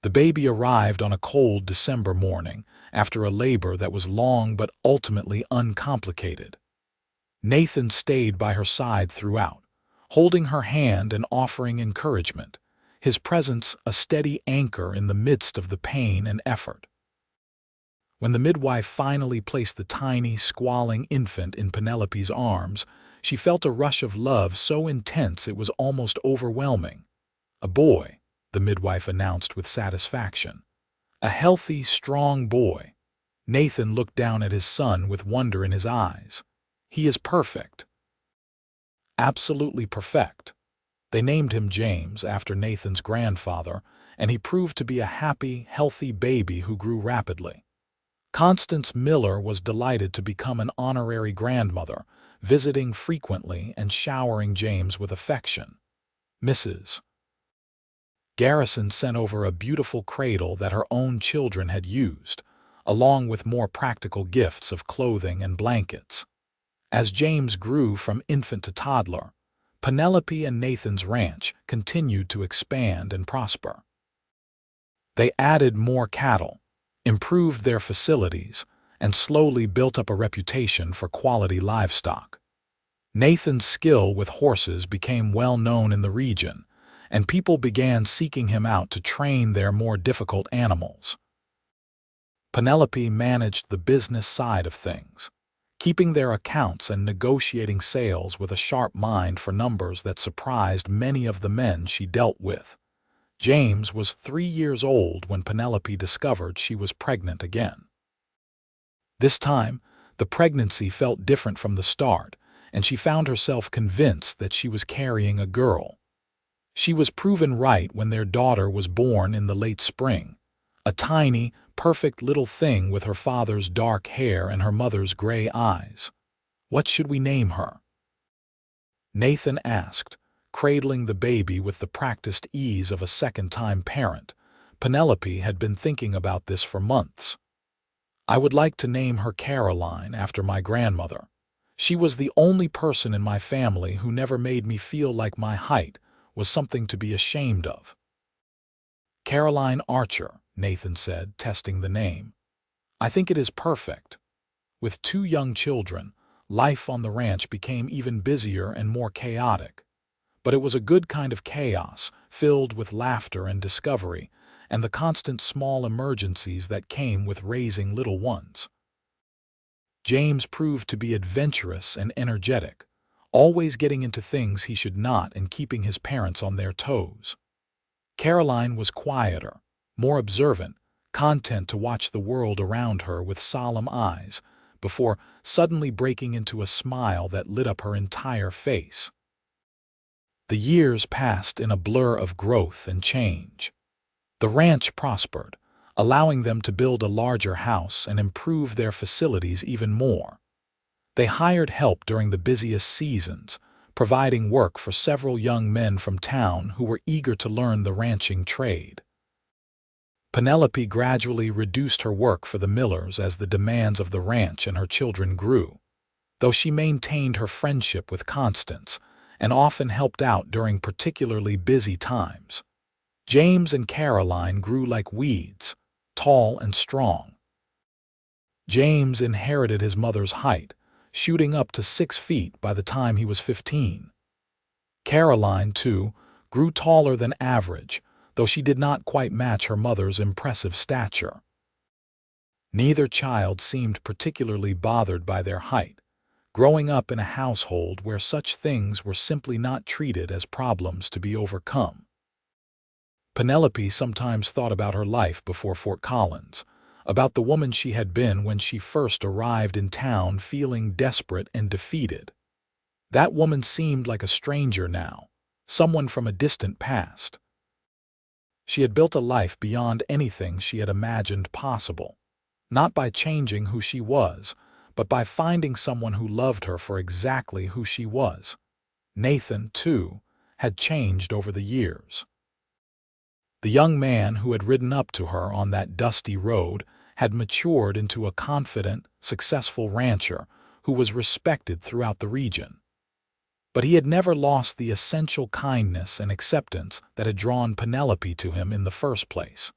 The baby arrived on a cold December morning after a labor that was long but ultimately uncomplicated. Nathan stayed by her side throughout, holding her hand and offering encouragement, his presence a steady anchor in the midst of the pain and effort. When the midwife finally placed the tiny, squalling infant in Penelope's arms, she felt a rush of love so intense it was almost overwhelming. "A boy," the midwife announced with satisfaction. "A healthy, strong boy." Nathan looked down at his son with wonder in his eyes. "He is perfect." Absolutely perfect. They named him James after Nathan's grandfather, and he proved to be a happy, healthy baby who grew rapidly. Constance Miller was delighted to become an honorary grandmother, visiting frequently and showering James with affection. Mrs. Garrison sent over a beautiful cradle that her own children had used, along with more practical gifts of clothing and blankets. As James grew from infant to toddler, Penelope and Nathan's ranch continued to expand and prosper. They added more cattle, improved their facilities, and slowly built up a reputation for quality livestock. Nathan's skill with horses became well known in the region, and people began seeking him out to train their more difficult animals. Penelope managed the business side of things, keeping their accounts and negotiating sales with a sharp mind for numbers that surprised many of the men she dealt with. James was 3 years old when Penelope discovered she was pregnant again. This time, the pregnancy felt different from the start, and she found herself convinced that she was carrying a girl. She was proven right when their daughter was born in the late spring, a tiny, perfect little thing with her father's dark hair and her mother's gray eyes. "What should we name her?" Nathan asked, cradling the baby with the practiced ease of a second-time parent. Penelope had been thinking about this for months. "I would like to name her Caroline, after my grandmother. She was the only person in my family who never made me feel like my height was something to be ashamed of." "Caroline Archer," Nathan said, testing the name. "I think it is perfect." With 2 young children, life on the ranch became even busier and more chaotic. But it was a good kind of chaos, filled with laughter and discovery, and the constant small emergencies that came with raising little ones. James proved to be adventurous and energetic, always getting into things he should not and keeping his parents on their toes. Caroline was quieter, more observant, content to watch the world around her with solemn eyes, before suddenly breaking into a smile that lit up her entire face. The years passed in a blur of growth and change. The ranch prospered, allowing them to build a larger house and improve their facilities even more. They hired help during the busiest seasons, providing work for several young men from town who were eager to learn the ranching trade. Penelope gradually reduced her work for the Millers as the demands of the ranch and her children grew, though she maintained her friendship with Constance and often helped out during particularly busy times. James and Caroline grew like weeds, tall and strong. James inherited his mother's height, shooting up to 6 feet by the time he was 15. Caroline, too, grew taller than average, though she did not quite match her mother's impressive stature. Neither child seemed particularly bothered by their height, growing up in a household where such things were simply not treated as problems to be overcome. Penelope sometimes thought about her life before Fort Collins, about the woman she had been when she first arrived in town feeling desperate and defeated. That woman seemed like a stranger now, someone from a distant past. She had built a life beyond anything she had imagined possible, not by changing who she was, but by finding someone who loved her for exactly who she was. Nathan, too, had changed over the years. The young man who had ridden up to her on that dusty road had matured into a confident, successful rancher who was respected throughout the region. But he had never lost the essential kindness and acceptance that had drawn Penelope to him in the first place.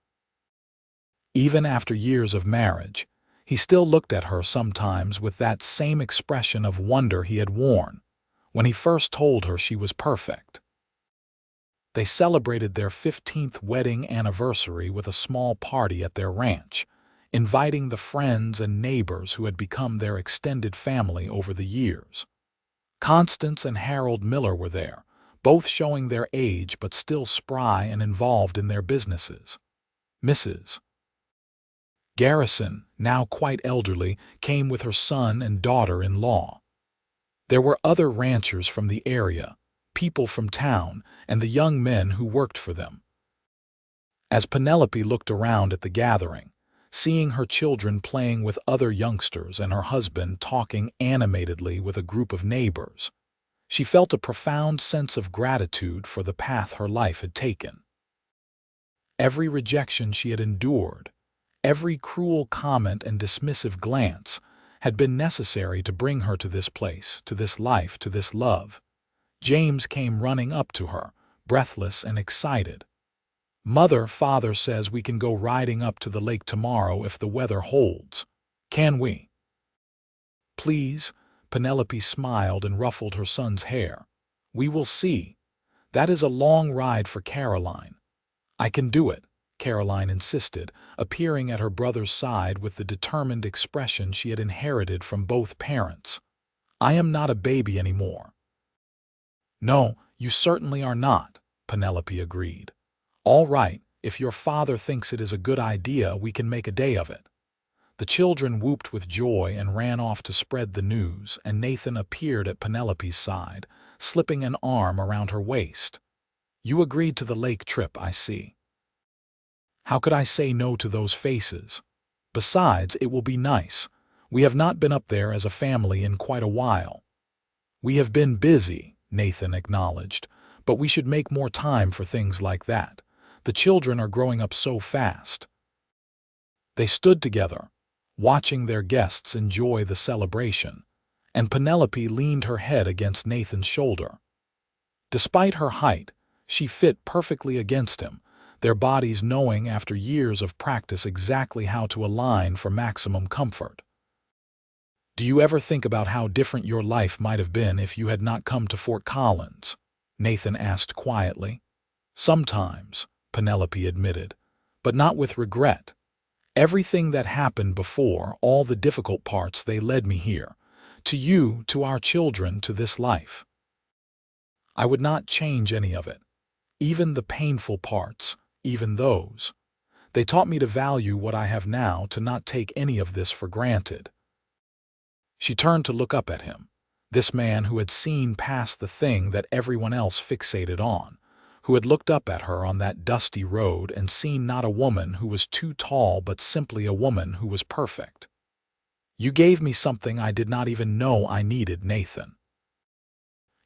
Even after years of marriage, he still looked at her sometimes with that same expression of wonder he had worn when he first told her she was perfect. They celebrated their 15th wedding anniversary with a small party at their ranch, inviting the friends and neighbors who had become their extended family over the years. Constance and Harold Miller were there, both showing their age but still spry and involved in their businesses. Mrs. Garrison, now quite elderly, came with her son and daughter-in-law. There were other ranchers from the area, people from town, and the young men who worked for them. As Penelope looked around at the gathering, seeing her children playing with other youngsters and her husband talking animatedly with a group of neighbors, she felt a profound sense of gratitude for the path her life had taken. Every rejection she had endured, every cruel comment and dismissive glance had been necessary to bring her to this place, to this life, to this love. James came running up to her, breathless and excited. "Mother, Father says we can go riding up to the lake tomorrow if the weather holds. Can we?" "Please," Penelope smiled and ruffled her son's hair. "We will see. That is a long ride for Caroline." "I can do it," Caroline insisted, appearing at her brother's side with the determined expression she had inherited from both parents. "I am not a baby anymore." "No, you certainly are not," Penelope agreed. "All right, if your father thinks it is a good idea, we can make a day of it." The children whooped with joy and ran off to spread the news, and Nathan appeared at Penelope's side, slipping an arm around her waist. "You agreed to the lake trip, I see." How could I say no to those faces? Besides, it will be nice. We have not been up there as a family in quite a while. We have been busy, Nathan acknowledged, but we should make more time for things like that. The children are growing up so fast. They stood together, watching their guests enjoy the celebration, and Penelope leaned her head against Nathan's shoulder. Despite her height, she fit perfectly against him, their bodies knowing after years of practice exactly how to align for maximum comfort. Do you ever think about how different your life might have been if you had not come to Fort Collins? Nathan asked quietly. Sometimes, Penelope admitted, but not with regret. Everything that happened before, all the difficult parts, they led me here. To you, to our children, to this life. I would not change any of it. Even the painful parts, even those. They taught me to value what I have now, to not take any of this for granted. She turned to look up at him, this man who had seen past the thing that everyone else fixated on, who had looked up at her on that dusty road and seen not a woman who was too tall but simply a woman who was perfect. You gave me something I did not even know I needed, Nathan.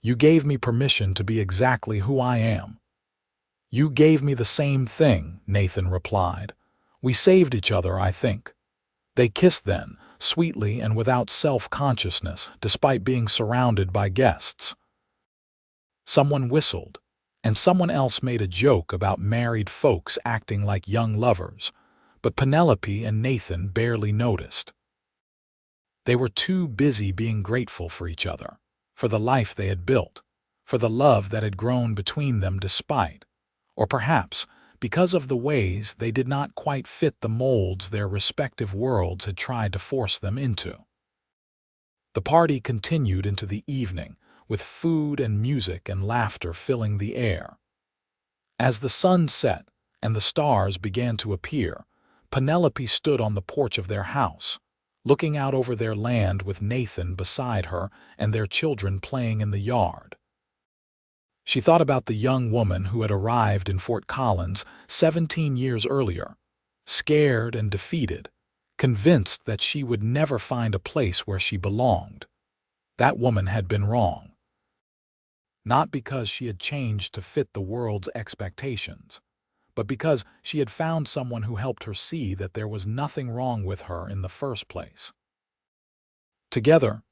You gave me permission to be exactly who I am. You gave me the same thing, Nathan replied. We saved each other, I think. They kissed then, sweetly and without self-consciousness, despite being surrounded by guests. Someone whistled, and someone else made a joke about married folks acting like young lovers, but Penelope and Nathan barely noticed. They were too busy being grateful for each other, for the life they had built, for the love that had grown between them despite, or perhaps because of the ways they did not quite fit the molds their respective worlds had tried to force them into. The party continued into the evening, with food and music and laughter filling the air. As the sun set and the stars began to appear, Penelope stood on the porch of their house, looking out over their land with Nathan beside her and their children playing in the yard. She thought about the young woman who had arrived in Fort Collins 17 years earlier, scared and defeated, convinced that she would never find a place where she belonged. That woman had been wrong. Not because she had changed to fit the world's expectations, but because she had found someone who helped her see that there was nothing wrong with her in the first place. Together,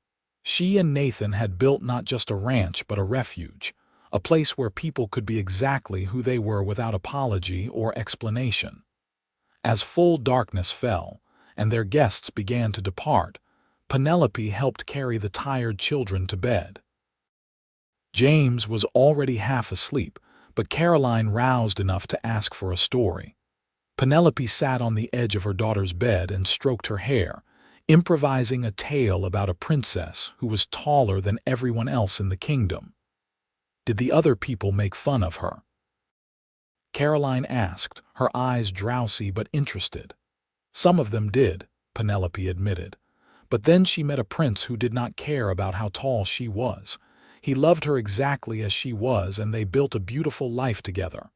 she and Nathan had built not just a ranch but a refuge, a place where people could be exactly who they were without apology or explanation. As full darkness fell, and their guests began to depart, Penelope helped carry the tired children to bed. James was already half asleep, but Caroline roused enough to ask for a story. Penelope sat on the edge of her daughter's bed and stroked her hair, improvising a tale about a princess who was taller than everyone else in the kingdom. Did the other people make fun of her? Caroline asked, her eyes drowsy but interested. Some of them did, Penelope admitted. But then she met a prince who did not care about how tall she was. He loved her exactly as she was, and they built a beautiful life together.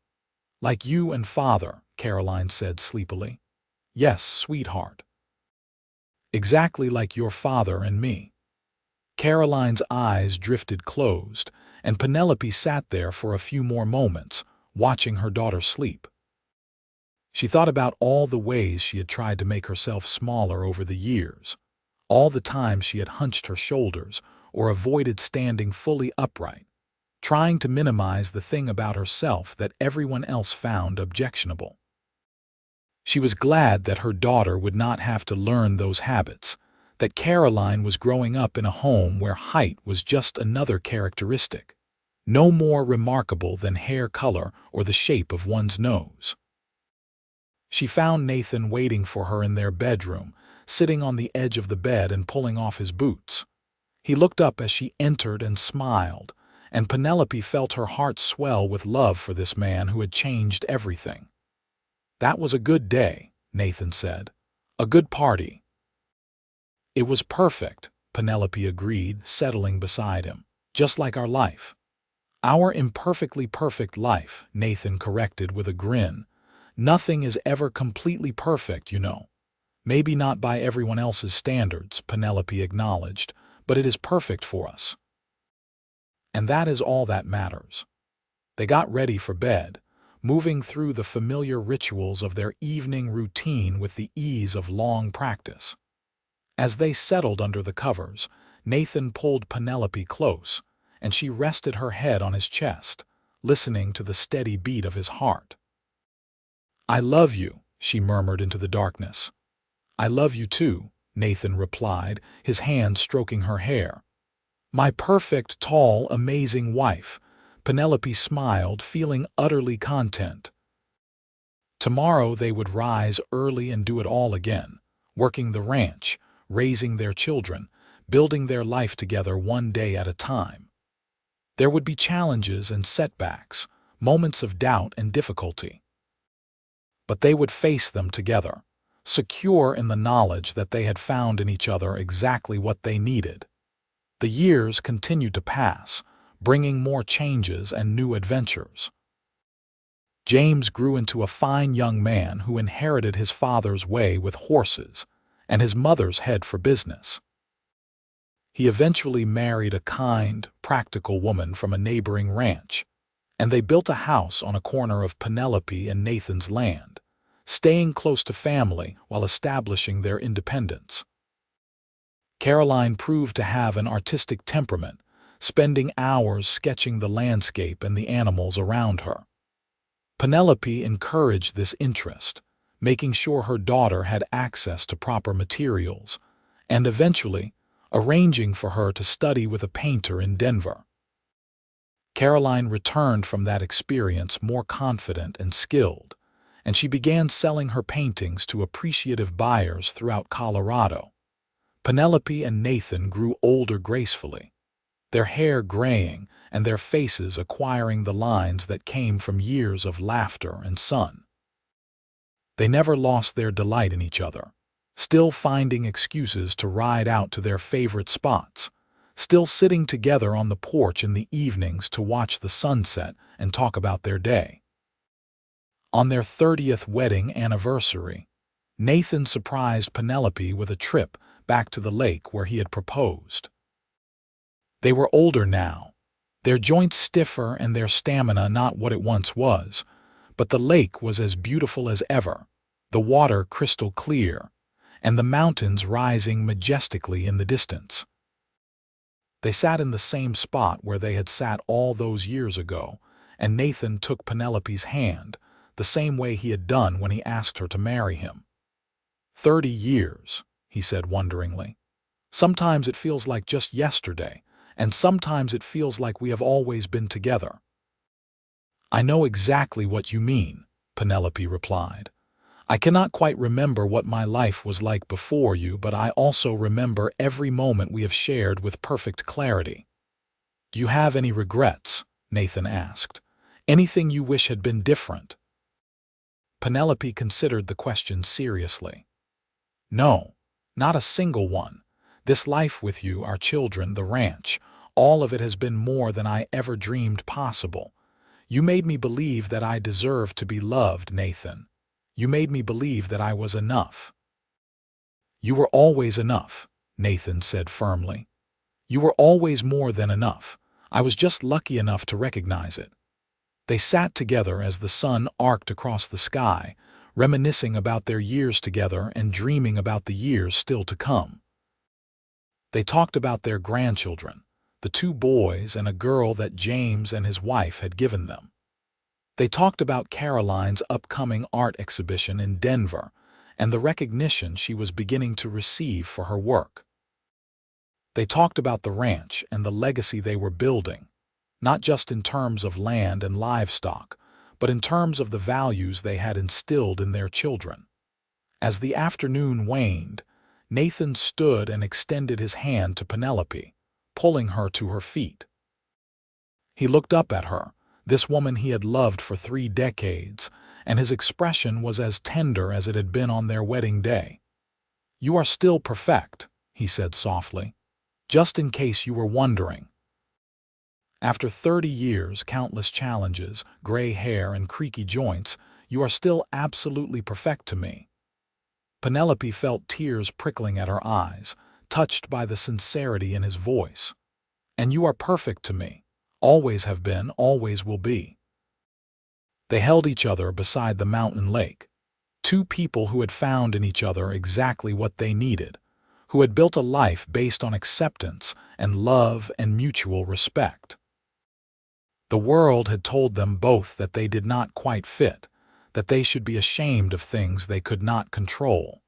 Like you and father, Caroline said sleepily. Yes, sweetheart. Exactly like your father and me. Caroline's eyes drifted closed, and Penelope sat there for a few more moments, watching her daughter sleep. She thought about all the ways she had tried to make herself smaller over the years, all the times she had hunched her shoulders or avoided standing fully upright, trying to minimize the thing about herself that everyone else found objectionable. She was glad that her daughter would not have to learn those habits, that Caroline was growing up in a home where height was just another characteristic, no more remarkable than hair color or the shape of one's nose. She found Nathan waiting for her in their bedroom, sitting on the edge of the bed and pulling off his boots. He looked up as she entered and smiled, and Penelope felt her heart swell with love for this man who had changed everything. That was a good day, Nathan said. A good party. It was perfect, Penelope agreed, settling beside him. Just like our life. Our imperfectly perfect life, Nathan corrected with a grin. Nothing is ever completely perfect, you know. Maybe not by everyone else's standards, Penelope acknowledged, but it is perfect for us. And that is all that matters. They got ready for bed, moving through the familiar rituals of their evening routine with the ease of long practice. As they settled under the covers, Nathan pulled Penelope close, and she rested her head on his chest, listening to the steady beat of his heart. "I love you," she murmured into the darkness. "I love you too," Nathan replied, his hand stroking her hair. "My perfect, tall, amazing wife," Penelope smiled, feeling utterly content. Tomorrow they would rise early and do it all again, working the ranch, raising their children, building their life together one day at a time. There would be challenges and setbacks, moments of doubt and difficulty. But they would face them together, secure in the knowledge that they had found in each other exactly what they needed. The years continued to pass, bringing more changes and new adventures. James grew into a fine young man who inherited his father's way with horses and his mother's head for business. He eventually married a kind, practical woman from a neighboring ranch, and they built a house on a corner of Penelope and Nathan's land, staying close to family while establishing their independence. Caroline proved to have an artistic temperament, spending hours sketching the landscape and the animals around her. Penelope encouraged this interest, making sure her daughter had access to proper materials, and eventually arranging for her to study with a painter in Denver. Caroline returned from that experience more confident and skilled, and she began selling her paintings to appreciative buyers throughout Colorado. Penelope and Nathan grew older gracefully, their hair graying and their faces acquiring the lines that came from years of laughter and sun. They never lost their delight in each other, still finding excuses to ride out to their favorite spots, still sitting together on the porch in the evenings to watch the sunset and talk about their day. On their 30th wedding anniversary, Nathan surprised Penelope with a trip back to the lake where he had proposed. They were older now, their joints stiffer and their stamina not what it once was, but the lake was as beautiful as ever, the water crystal clear, and the mountains rising majestically in the distance. They sat in the same spot where they had sat all those years ago, and Nathan took Penelope's hand, the same way he had done when he asked her to marry him. 30 years, he said wonderingly. Sometimes it feels like just yesterday, and sometimes it feels like we have always been together. I know exactly what you mean, Penelope replied. I cannot quite remember what my life was like before you, but I also remember every moment we have shared with perfect clarity. Do you have any regrets? Nathan asked. Anything you wish had been different? Penelope considered the question seriously. No, not a single one. This life with you, our children, the ranch, all of it has been more than I ever dreamed possible. You made me believe that I deserved to be loved, Nathan. You made me believe that I was enough. You were always enough, Nathan said firmly. You were always more than enough. I was just lucky enough to recognize it. They sat together as the sun arced across the sky, reminiscing about their years together and dreaming about the years still to come. They talked about their grandchildren, the 2 boys and a girl that James and his wife had given them. They talked about Caroline's upcoming art exhibition in Denver and the recognition she was beginning to receive for her work. They talked about the ranch and the legacy they were building, not just in terms of land and livestock, but in terms of the values they had instilled in their children. As the afternoon waned, Nathan stood and extended his hand to Penelope, pulling her to her feet. He looked up at her, this woman he had loved for 3 decades, and his expression was as tender as it had been on their wedding day. You are still perfect, he said softly, just in case you were wondering. After 30 years, countless challenges, gray hair, and creaky joints, You are still absolutely perfect to me." Penelope felt tears prickling at her eyes, touched by the sincerity in his voice. "And you are perfect to me. Always have been, always will be." They held each other beside the mountain lake. Two people who had found in each other exactly what they needed, who had built a life based on acceptance and love and mutual respect. The world had told them both that they did not quite fit, that they should be ashamed of things they could not control.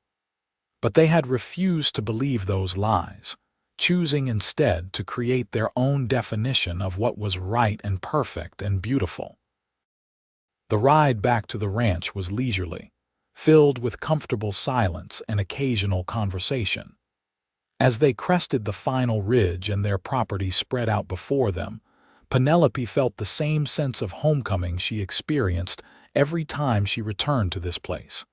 But they had refused to believe those lies, choosing instead to create their own definition of what was right and perfect and beautiful. The ride back to the ranch was leisurely, filled with comfortable silence and occasional conversation. As they crested the final ridge and their property spread out before them, Penelope felt the same sense of homecoming she experienced every time she returned to this place.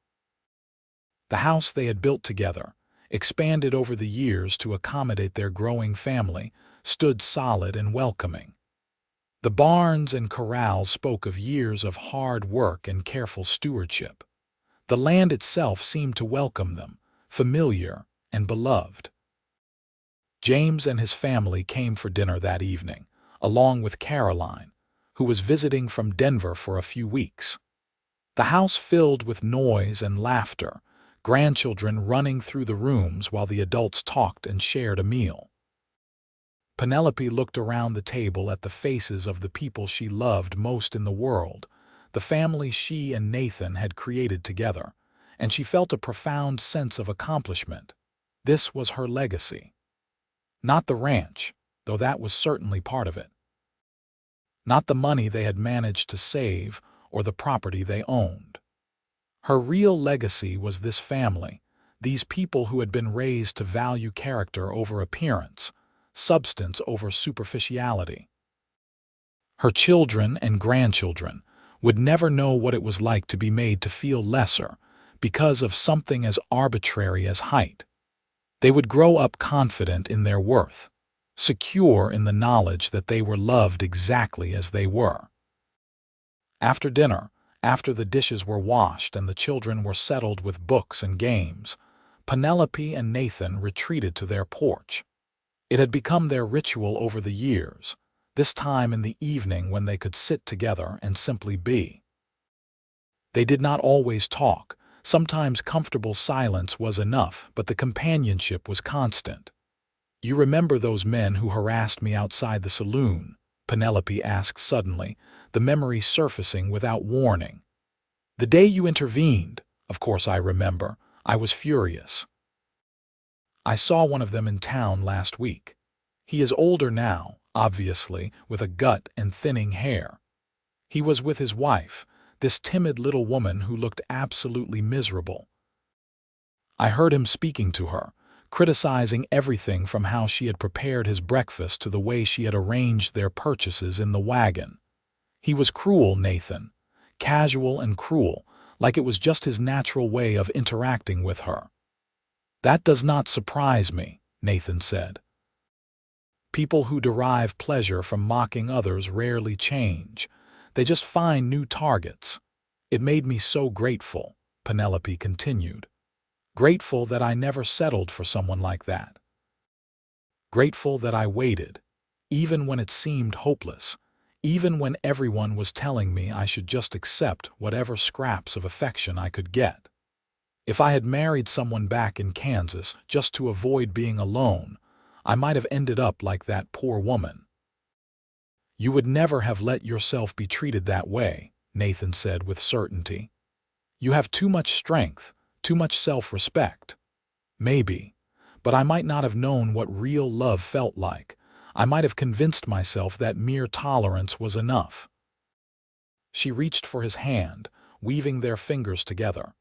The house they had built together, expanded over the years to accommodate their growing family, stood solid and welcoming. The barns and corrals spoke of years of hard work and careful stewardship. The land itself seemed to welcome them, familiar and beloved. James and his family came for dinner that evening, along with Caroline, who was visiting from Denver for a few weeks. The house filled with noise and laughter, grandchildren running through the rooms while the adults talked and shared a meal. Penelope looked around the table at the faces of the people she loved most in the world, the family she and Nathan had created together, and she felt a profound sense of accomplishment. This was her legacy. Not the ranch, though that was certainly part of it. Not the money they had managed to save or the property they owned. Her real legacy was this family, these people who had been raised to value character over appearance, substance over superficiality. Her children and grandchildren would never know what it was like to be made to feel lesser because of something as arbitrary as height. They would grow up confident in their worth, secure in the knowledge that they were loved exactly as they were. After dinner, after the dishes were washed and the children were settled with books and games, Penelope and Nathan retreated to their porch. It had become their ritual over the years, this time in the evening when they could sit together and simply be. They did not always talk. Sometimes comfortable silence was enough, but the companionship was constant. "You remember those men who harassed me outside the saloon?" Penelope asked suddenly, the memory surfacing without warning. "The day you intervened, of course I remember. I was furious. I saw one of them in town last week. He is older now, obviously, with a gut and thinning hair. He was with his wife, this timid little woman who looked absolutely miserable. I heard him speaking to her, criticizing everything from how she had prepared his breakfast to the way she had arranged their purchases in the wagon. He was cruel, Nathan, casual and cruel, like it was just his natural way of interacting with her." "That does not surprise me," Nathan said. "People who derive pleasure from mocking others rarely change. They just find new targets. It made me so grateful," Penelope continued. "Grateful that I never settled for someone like that. Grateful that I waited, even when it seemed hopeless, even when everyone was telling me I should just accept whatever scraps of affection I could get. If I had married someone back in Kansas just to avoid being alone, I might have ended up like that poor woman." "You would never have let yourself be treated that way," Nathan said with certainty. "You have too much strength, too much self-respect. Maybe, but I might not have known what real love felt like. I might have convinced myself that mere tolerance was enough." She reached for his hand, weaving their fingers together.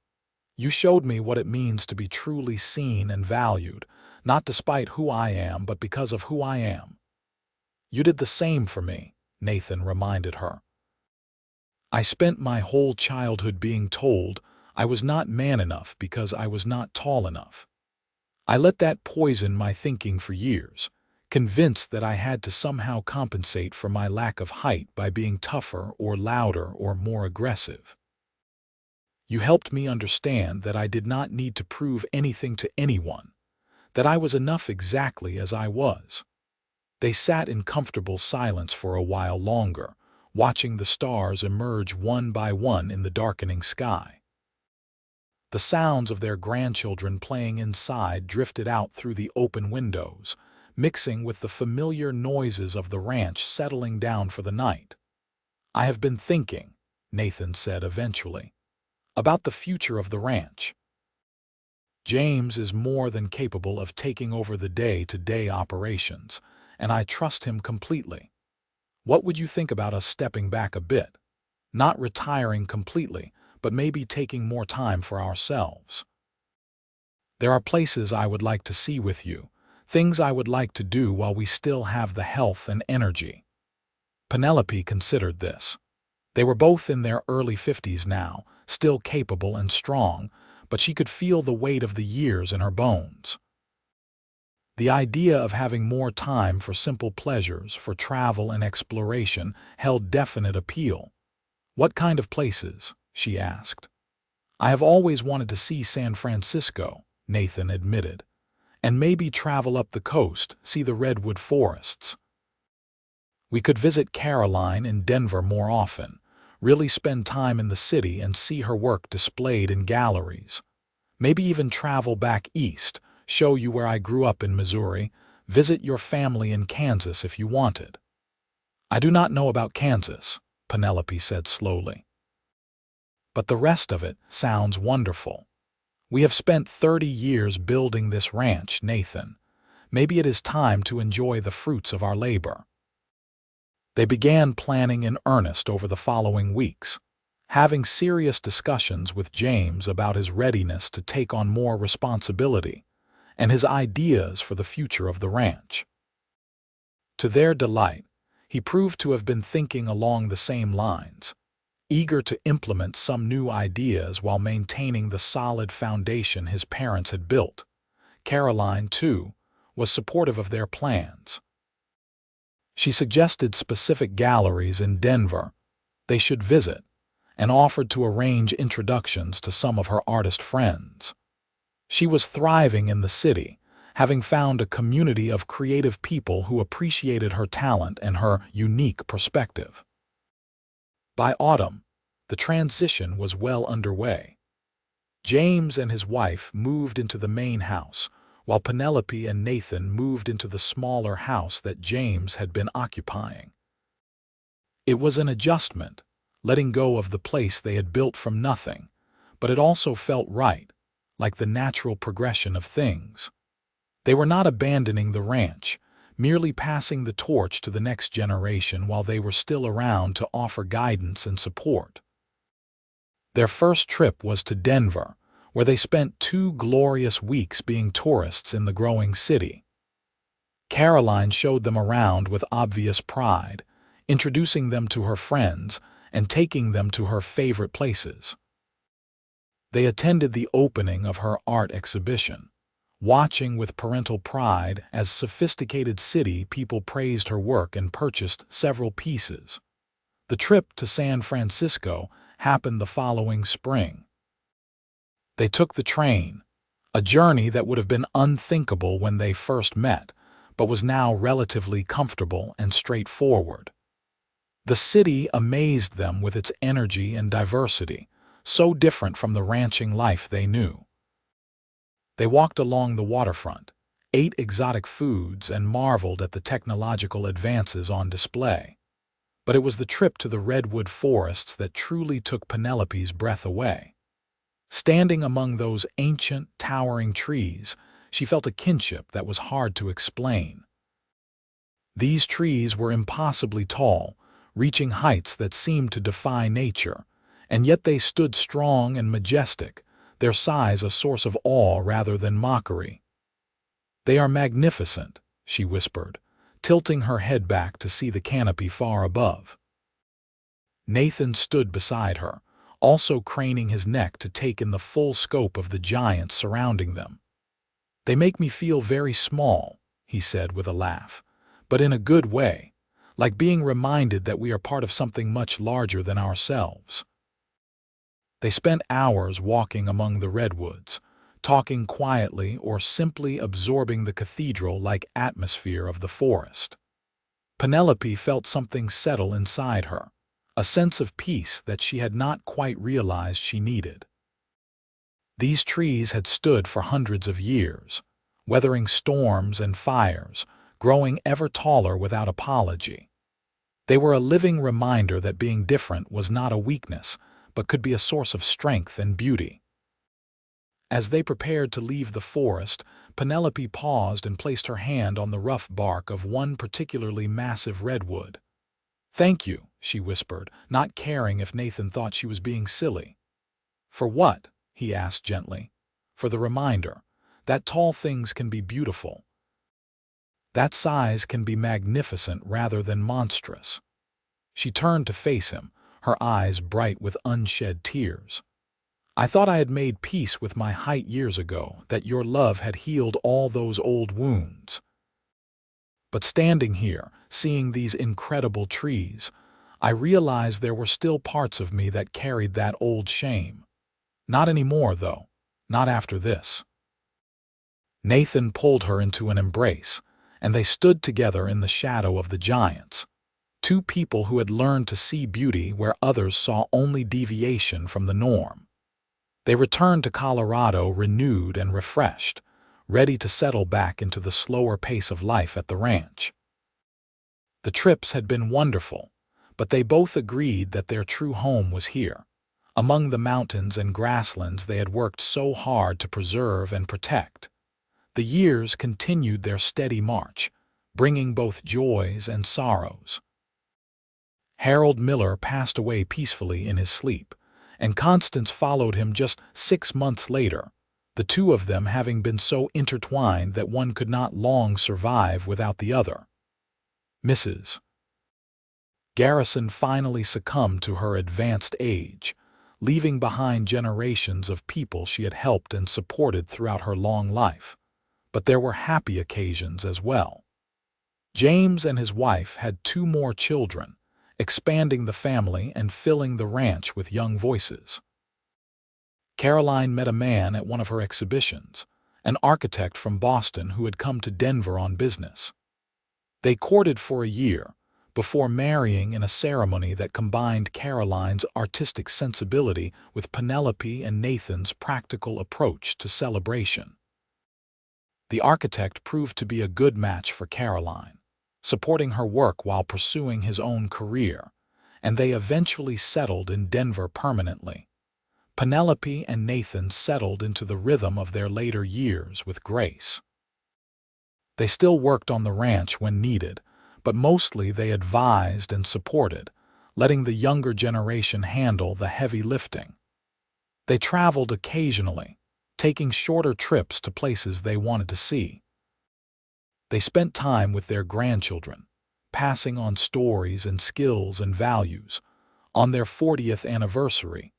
"You showed me what it means to be truly seen and valued, not despite who I am, but because of who I am." "You did the same for me," Nathan reminded her. "I spent my whole childhood being told I was not man enough because I was not tall enough. I let that poison my thinking for years, convinced that I had to somehow compensate for my lack of height by being tougher or louder or more aggressive. You helped me understand that I did not need to prove anything to anyone, that I was enough exactly as I was." They sat in comfortable silence for a while longer, watching the stars emerge one by one in the darkening sky. The sounds of their grandchildren playing inside drifted out through the open windows, mixing with the familiar noises of the ranch settling down for the night. "I have been thinking," Nathan said eventually, "about the future of the ranch. James is more than capable of taking over the day-to-day operations, and I trust him completely. What would you think about us stepping back a bit? Not retiring completely, but maybe taking more time for ourselves. There are places I would like to see with you, things I would like to do while we still have the health and energy." Penelope considered this. They were both in their early 50s now, still capable and strong, but she could feel the weight of the years in her bones. The idea of having more time for simple pleasures, for travel and exploration, held definite appeal. "What kind of places?" she asked. "I have always wanted to see San Francisco," Nathan admitted, "and maybe travel up the coast, see the redwood forests. We could visit Caroline in Denver more often, really spend time in the city and see her work displayed in galleries. Maybe even travel back east, show you where I grew up in Missouri, visit your family in Kansas if you wanted." "I do not know about Kansas," Penelope said slowly. "But the rest of it sounds wonderful. We have spent 30 years building this ranch, Nathan. Maybe it is time to enjoy the fruits of our labor." They began planning in earnest over the following weeks, having serious discussions with James about his readiness to take on more responsibility and his ideas for the future of the ranch. To their delight, he proved to have been thinking along the same lines, eager to implement some new ideas while maintaining the solid foundation his parents had built. Caroline, too, was supportive of their plans. She suggested specific galleries in Denver they should visit and offered to arrange introductions to some of her artist friends. She was thriving in the city, having found a community of creative people who appreciated her talent and her unique perspective. By autumn, the transition was well underway. James and his wife moved into the main house, while Penelope and Nathan moved into the smaller house that James had been occupying. It was an adjustment, letting go of the place they had built from nothing, but it also felt right, like the natural progression of things. They were not abandoning the ranch, merely passing the torch to the next generation while they were still around to offer guidance and support. Their first trip was to Denver, where they spent 2 glorious weeks being tourists in the growing city. Caroline showed them around with obvious pride, introducing them to her friends and taking them to her favorite places. They attended the opening of her art exhibition, watching with parental pride as sophisticated city people praised her work and purchased several pieces. The trip to San Francisco happened the following spring. They took the train, a journey that would have been unthinkable when they first met, but was now relatively comfortable and straightforward. The city amazed them with its energy and diversity, so different from the ranching life they knew. They walked along the waterfront, ate exotic foods, and marveled at the technological advances on display. But it was the trip to the redwood forests that truly took Penelope's breath away. Standing among those ancient, towering trees, she felt a kinship that was hard to explain. These trees were impossibly tall, reaching heights that seemed to defy nature, and yet they stood strong and majestic, their size a source of awe rather than mockery. "They are magnificent," she whispered, tilting her head back to see the canopy far above. Nathan stood beside her, also craning his neck to take in the full scope of the giants surrounding them. "They make me feel very small," he said with a laugh, "but in a good way, like being reminded that we are part of something much larger than ourselves." They spent hours walking among the redwoods, talking quietly or simply absorbing the cathedral-like atmosphere of the forest. Penelope felt something settle inside her, a sense of peace that she had not quite realized she needed. These trees had stood for hundreds of years, weathering storms and fires, growing ever taller without apology. They were a living reminder that being different was not a weakness, but could be a source of strength and beauty. As they prepared to leave the forest, Penelope paused and placed her hand on the rough bark of one particularly massive redwood. "Thank you," she whispered, not caring if Nathan thought she was being silly. "For what?" he asked gently. "For the reminder that tall things can be beautiful. That size can be magnificent rather than monstrous." She turned to face him, her eyes bright with unshed tears. "I thought I had made peace with my height years ago, that your love had healed all those old wounds. But standing here, seeing these incredible trees, I realized there were still parts of me that carried that old shame. Not anymore, though. Not after this." Nathan pulled her into an embrace, and they stood together in the shadow of the giants, two people who had learned to see beauty where others saw only deviation from the norm. They returned to Colorado renewed and refreshed, ready to settle back into the slower pace of life at the ranch. The trips had been wonderful, but they both agreed that their true home was here, among the mountains and grasslands they had worked so hard to preserve and protect. The years continued their steady march, bringing both joys and sorrows. Harold Miller passed away peacefully in his sleep, and Constance followed him just 6 months later, the two of them having been so intertwined that one could not long survive without the other. Mrs. Garrison finally succumbed to her advanced age, leaving behind generations of people she had helped and supported throughout her long life. But there were happy occasions as well. James and his wife had 2 more children, expanding the family and filling the ranch with young voices. Caroline met a man at one of her exhibitions, an architect from Boston who had come to Denver on business. They courted for a year, before marrying in a ceremony that combined Caroline's artistic sensibility with Penelope and Nathan's practical approach to celebration. The architect proved to be a good match for Caroline, supporting her work while pursuing his own career, and they eventually settled in Denver permanently. Penelope and Nathan settled into the rhythm of their later years with grace. They still worked on the ranch when needed, but mostly they advised and supported, letting the younger generation handle the heavy lifting. They traveled occasionally, taking shorter trips to places they wanted to see. They spent time with their grandchildren, passing on stories and skills and values. On their 40th anniversary,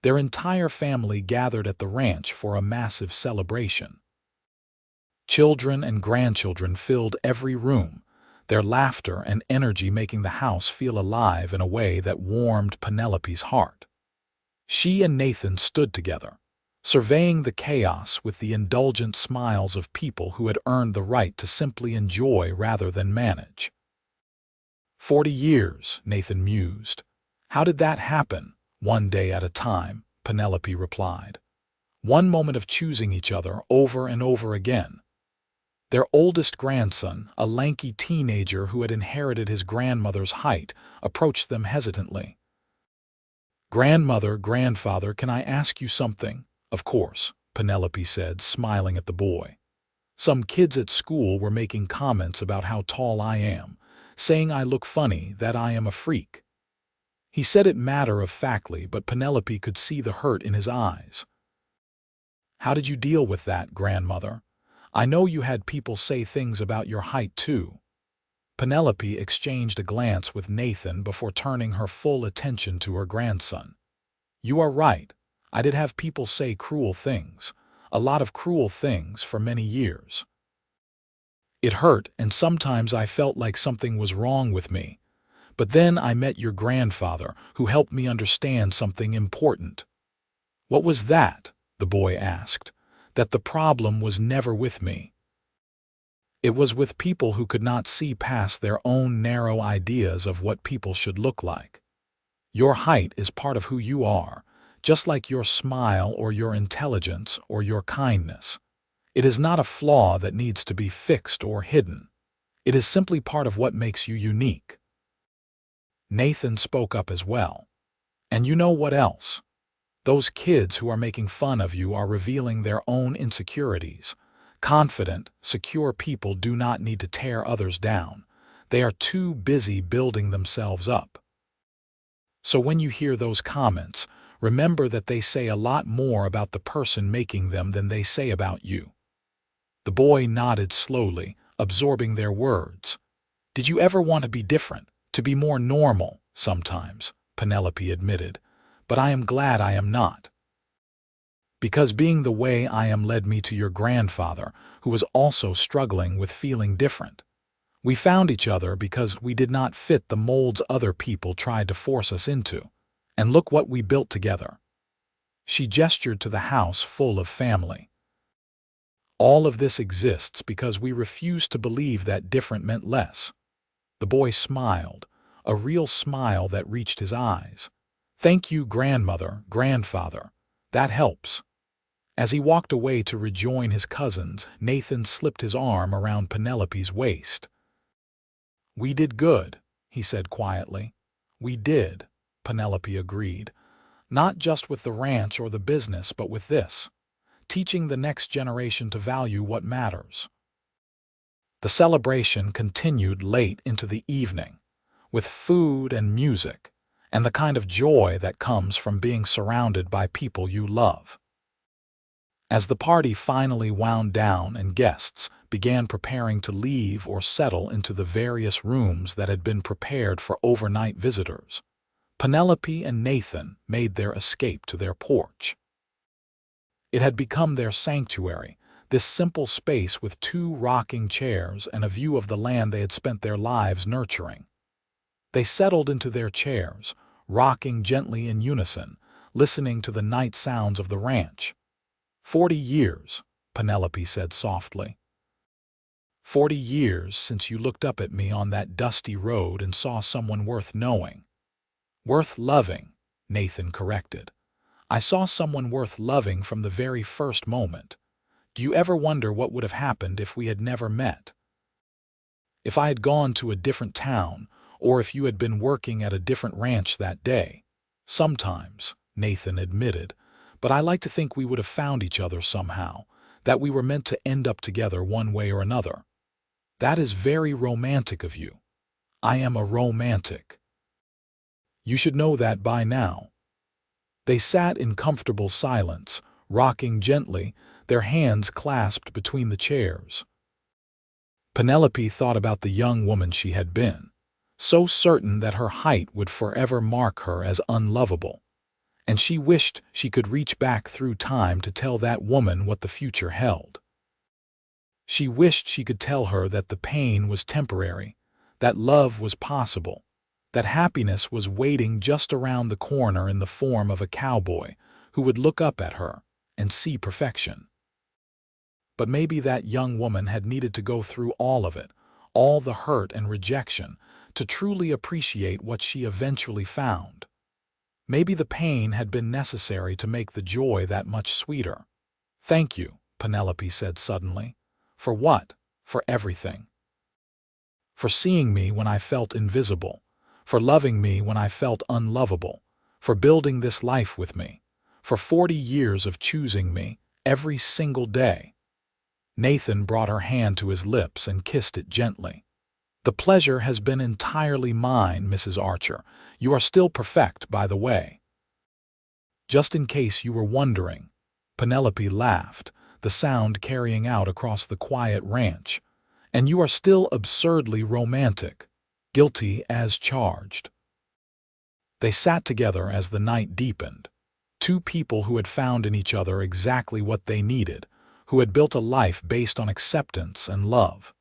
their entire family gathered at the ranch for a massive celebration. Children and grandchildren filled every room, their laughter and energy making the house feel alive in a way that warmed Penelope's heart. She and Nathan stood together, surveying the chaos with the indulgent smiles of people who had earned the right to simply enjoy rather than manage. 40 years, Nathan mused. How did that happen? One day at a time, Penelope replied. One moment of choosing each other over and over again. Their oldest grandson, a lanky teenager who had inherited his grandmother's height, approached them hesitantly. "Grandmother, grandfather, can I ask you something?" "Of course," Penelope said, smiling at the boy. "Some kids at school were making comments about how tall I am, saying I look funny, that I am a freak." He said it matter-of-factly, but Penelope could see the hurt in his eyes. "How did you deal with that, grandmother? I know you had people say things about your height too." Penelope exchanged a glance with Nathan before turning her full attention to her grandson. "You are right. I did have people say cruel things, a lot of cruel things for many years. It hurt, and sometimes I felt like something was wrong with me. But then I met your grandfather, who helped me understand something important. "What was that?" the boy asked. "That the problem was never with me. It was with people who could not see past their own narrow ideas of what people should look like. Your height is part of who you are, just like your smile or your intelligence or your kindness. It is not a flaw that needs to be fixed or hidden. It is simply part of what makes you unique." Nathan spoke up as well. "And you know what else? Those kids who are making fun of you are revealing their own insecurities. Confident, secure people do not need to tear others down. They are too busy building themselves up. So when you hear those comments, remember that they say a lot more about the person making them than they say about you." The boy nodded slowly, absorbing their words. "Did you ever want to be different, to be more normal?" "Sometimes," Penelope admitted, "but I am glad I am not. Because being the way I am led me to your grandfather, who was also struggling with feeling different. We found each other because we did not fit the molds other people tried to force us into. And look what we built together." She gestured to the house full of family. "All of this exists because we refused to believe that different meant less." The boy smiled, a real smile that reached his eyes. "Thank you, grandmother, grandfather. That helps." As he walked away to rejoin his cousins, Nathan slipped his arm around Penelope's waist. "We did good," he said quietly. "We did," Penelope agreed. "Not just with the ranch or the business, but with this. Teaching the next generation to value what matters." The celebration continued late into the evening, with food and music, and the kind of joy that comes from being surrounded by people you love. As the party finally wound down and guests began preparing to leave or settle into the various rooms that had been prepared for overnight visitors, Penelope and Nathan made their escape to their porch. It had become their sanctuary, this simple space with 2 rocking chairs and a view of the land they had spent their lives nurturing. They settled into their chairs, rocking gently in unison, listening to the night sounds of the ranch. 40 years, Penelope said softly. 40 years since you looked up at me on that dusty road and saw someone worth knowing. Worth loving, Nathan corrected. I saw someone worth loving from the very first moment. Do you ever wonder what would have happened if we had never met? If I had gone to a different town, or if you had been working at a different ranch that day? Sometimes, Nathan admitted, but I like to think we would have found each other somehow, that we were meant to end up together one way or another. That is very romantic of you. I am a romantic. You should know that by now." They sat in comfortable silence, rocking gently, their hands clasped between the chairs. Penelope thought about the young woman she had been, so certain that her height would forever mark her as unlovable, and she wished she could reach back through time to tell that woman what the future held. She wished she could tell her that the pain was temporary, that love was possible, that happiness was waiting just around the corner in the form of a cowboy who would look up at her and see perfection. But maybe that young woman had needed to go through all of it, all the hurt and rejection, to truly appreciate what she eventually found. Maybe the pain had been necessary to make the joy that much sweeter. "Thank you," Penelope said suddenly. "For what?" "For everything. For seeing me when I felt invisible, for loving me when I felt unlovable, for building this life with me, for 40 years of choosing me every single day." Nathan brought her hand to his lips and kissed it gently. "The pleasure has been entirely mine, Mrs. Archer. You are still perfect, by the way." "Just in case you were wondering," Penelope laughed, the sound carrying out across the quiet ranch. "And you are still absurdly romantic, guilty as charged." They sat together as the night deepened, 2 people who had found in each other exactly what they needed, who had built a life based on acceptance and love.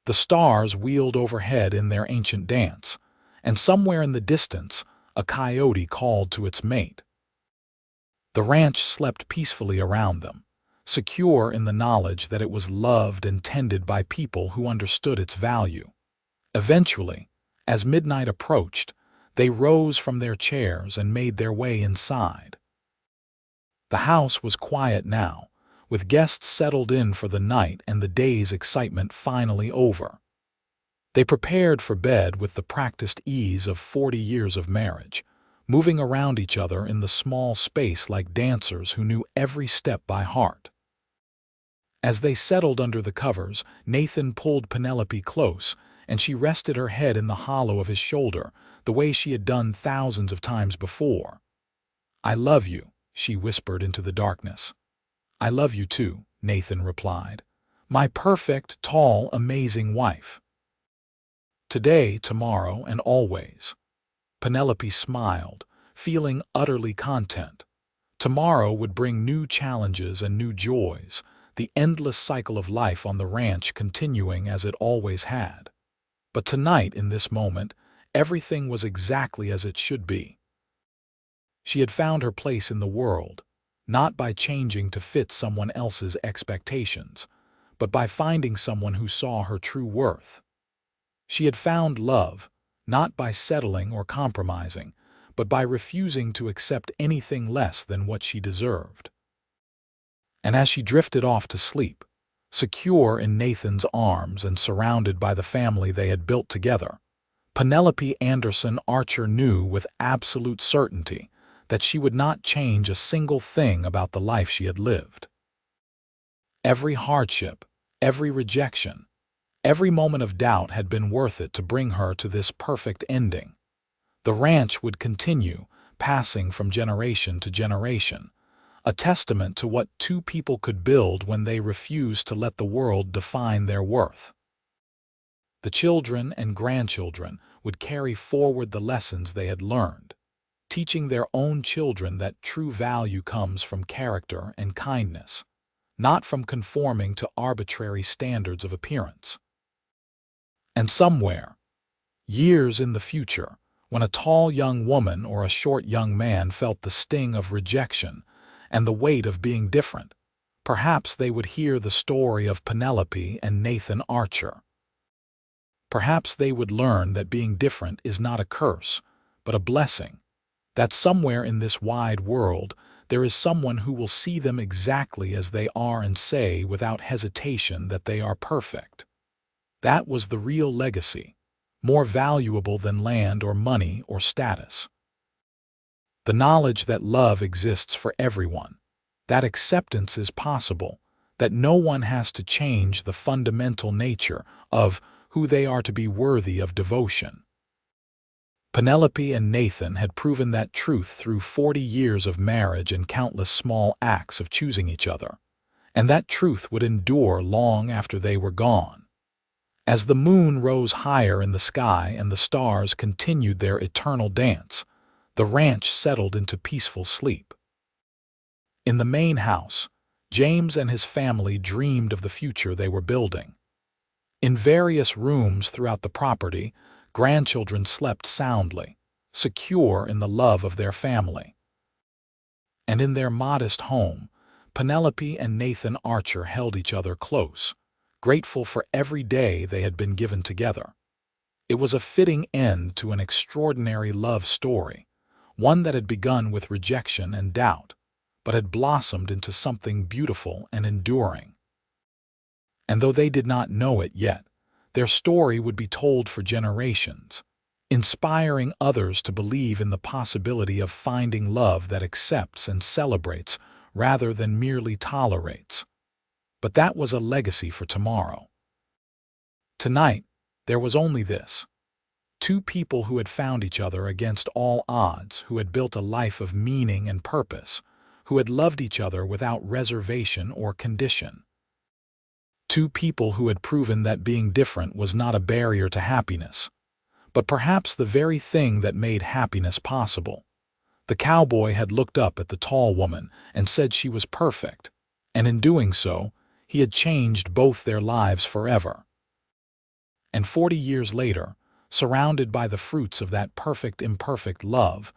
The stars wheeled overhead in their ancient dance, and somewhere in the distance, a coyote called to its mate. The ranch slept peacefully around them, secure in the knowledge that it was loved and tended by people who understood its value. Eventually, as midnight approached, they rose from their chairs and made their way inside. The house was quiet now, with guests settled in for the night and the day's excitement finally over. They prepared for bed with the practiced ease of 40 years of marriage, moving around each other in the small space like dancers who knew every step by heart. As they settled under the covers, Nathan pulled Penelope close, and she rested her head in the hollow of his shoulder, the way she had done thousands of times before. "I love you," she whispered into the darkness. "I love you too," Nathan replied. "My perfect, tall, amazing wife. Today, tomorrow, and always." Penelope smiled, feeling utterly content. Tomorrow would bring new challenges and new joys, the endless cycle of life on the ranch continuing as it always had. But tonight, in this moment, everything was exactly as it should be. She had found her place in the world, not by changing to fit someone else's expectations, but by finding someone who saw her true worth. She had found love, not by settling or compromising, but by refusing to accept anything less than what she deserved. And as she drifted off to sleep, secure in Nathan's arms and surrounded by the family they had built together, Penelope Anderson Archer knew with absolute certainty that she would not change a single thing about the life she had lived. Every hardship, every rejection, every moment of doubt had been worth it to bring her to this perfect ending. The ranch would continue, passing from generation to generation, a testament to what two people could build when they refused to let the world define their worth. The children and grandchildren would carry forward the lessons they had learned, teaching their own children that true value comes from character and kindness, not from conforming to arbitrary standards of appearance. And somewhere, years in the future, when a tall young woman or a short young man felt the sting of rejection and the weight of being different, perhaps they would hear the story of Penelope and Nathan Archer. Perhaps they would learn that being different is not a curse, but a blessing, that somewhere in this wide world there is someone who will see them exactly as they are and say without hesitation that they are perfect. That was the real legacy, more valuable than land or money or status. The knowledge that love exists for everyone, that acceptance is possible, that no one has to change the fundamental nature of who they are to be worthy of devotion. Penelope and Nathan had proven that truth through 40 years of marriage and countless small acts of choosing each other, and that truth would endure long after they were gone. As the moon rose higher in the sky and the stars continued their eternal dance, the ranch settled into peaceful sleep. In the main house, James and his family dreamed of the future they were building. In various rooms throughout the property, grandchildren slept soundly, secure in the love of their family. And in their modest home, Penelope and Nathan Archer held each other close, grateful for every day they had been given together. It was a fitting end to an extraordinary love story, one that had begun with rejection and doubt, but had blossomed into something beautiful and enduring. And though they did not know it yet, their story would be told for generations, inspiring others to believe in the possibility of finding love that accepts and celebrates rather than merely tolerates. But that was a legacy for tomorrow. Tonight, there was only this. Two people who had found each other against all odds, who had built a life of meaning and purpose, who had loved each other without reservation or condition. Two people who had proven that being different was not a barrier to happiness, but perhaps the very thing that made happiness possible. The cowboy had looked up at the tall woman and said she was perfect, and in doing so, he had changed both their lives forever. And 40 years later, surrounded by the fruits of that perfect imperfect love,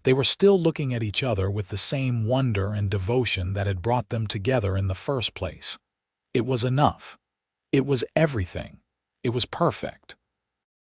They were still looking at each other with the same wonder and devotion that had brought them together in the first place. It was enough. It was everything. It was perfect.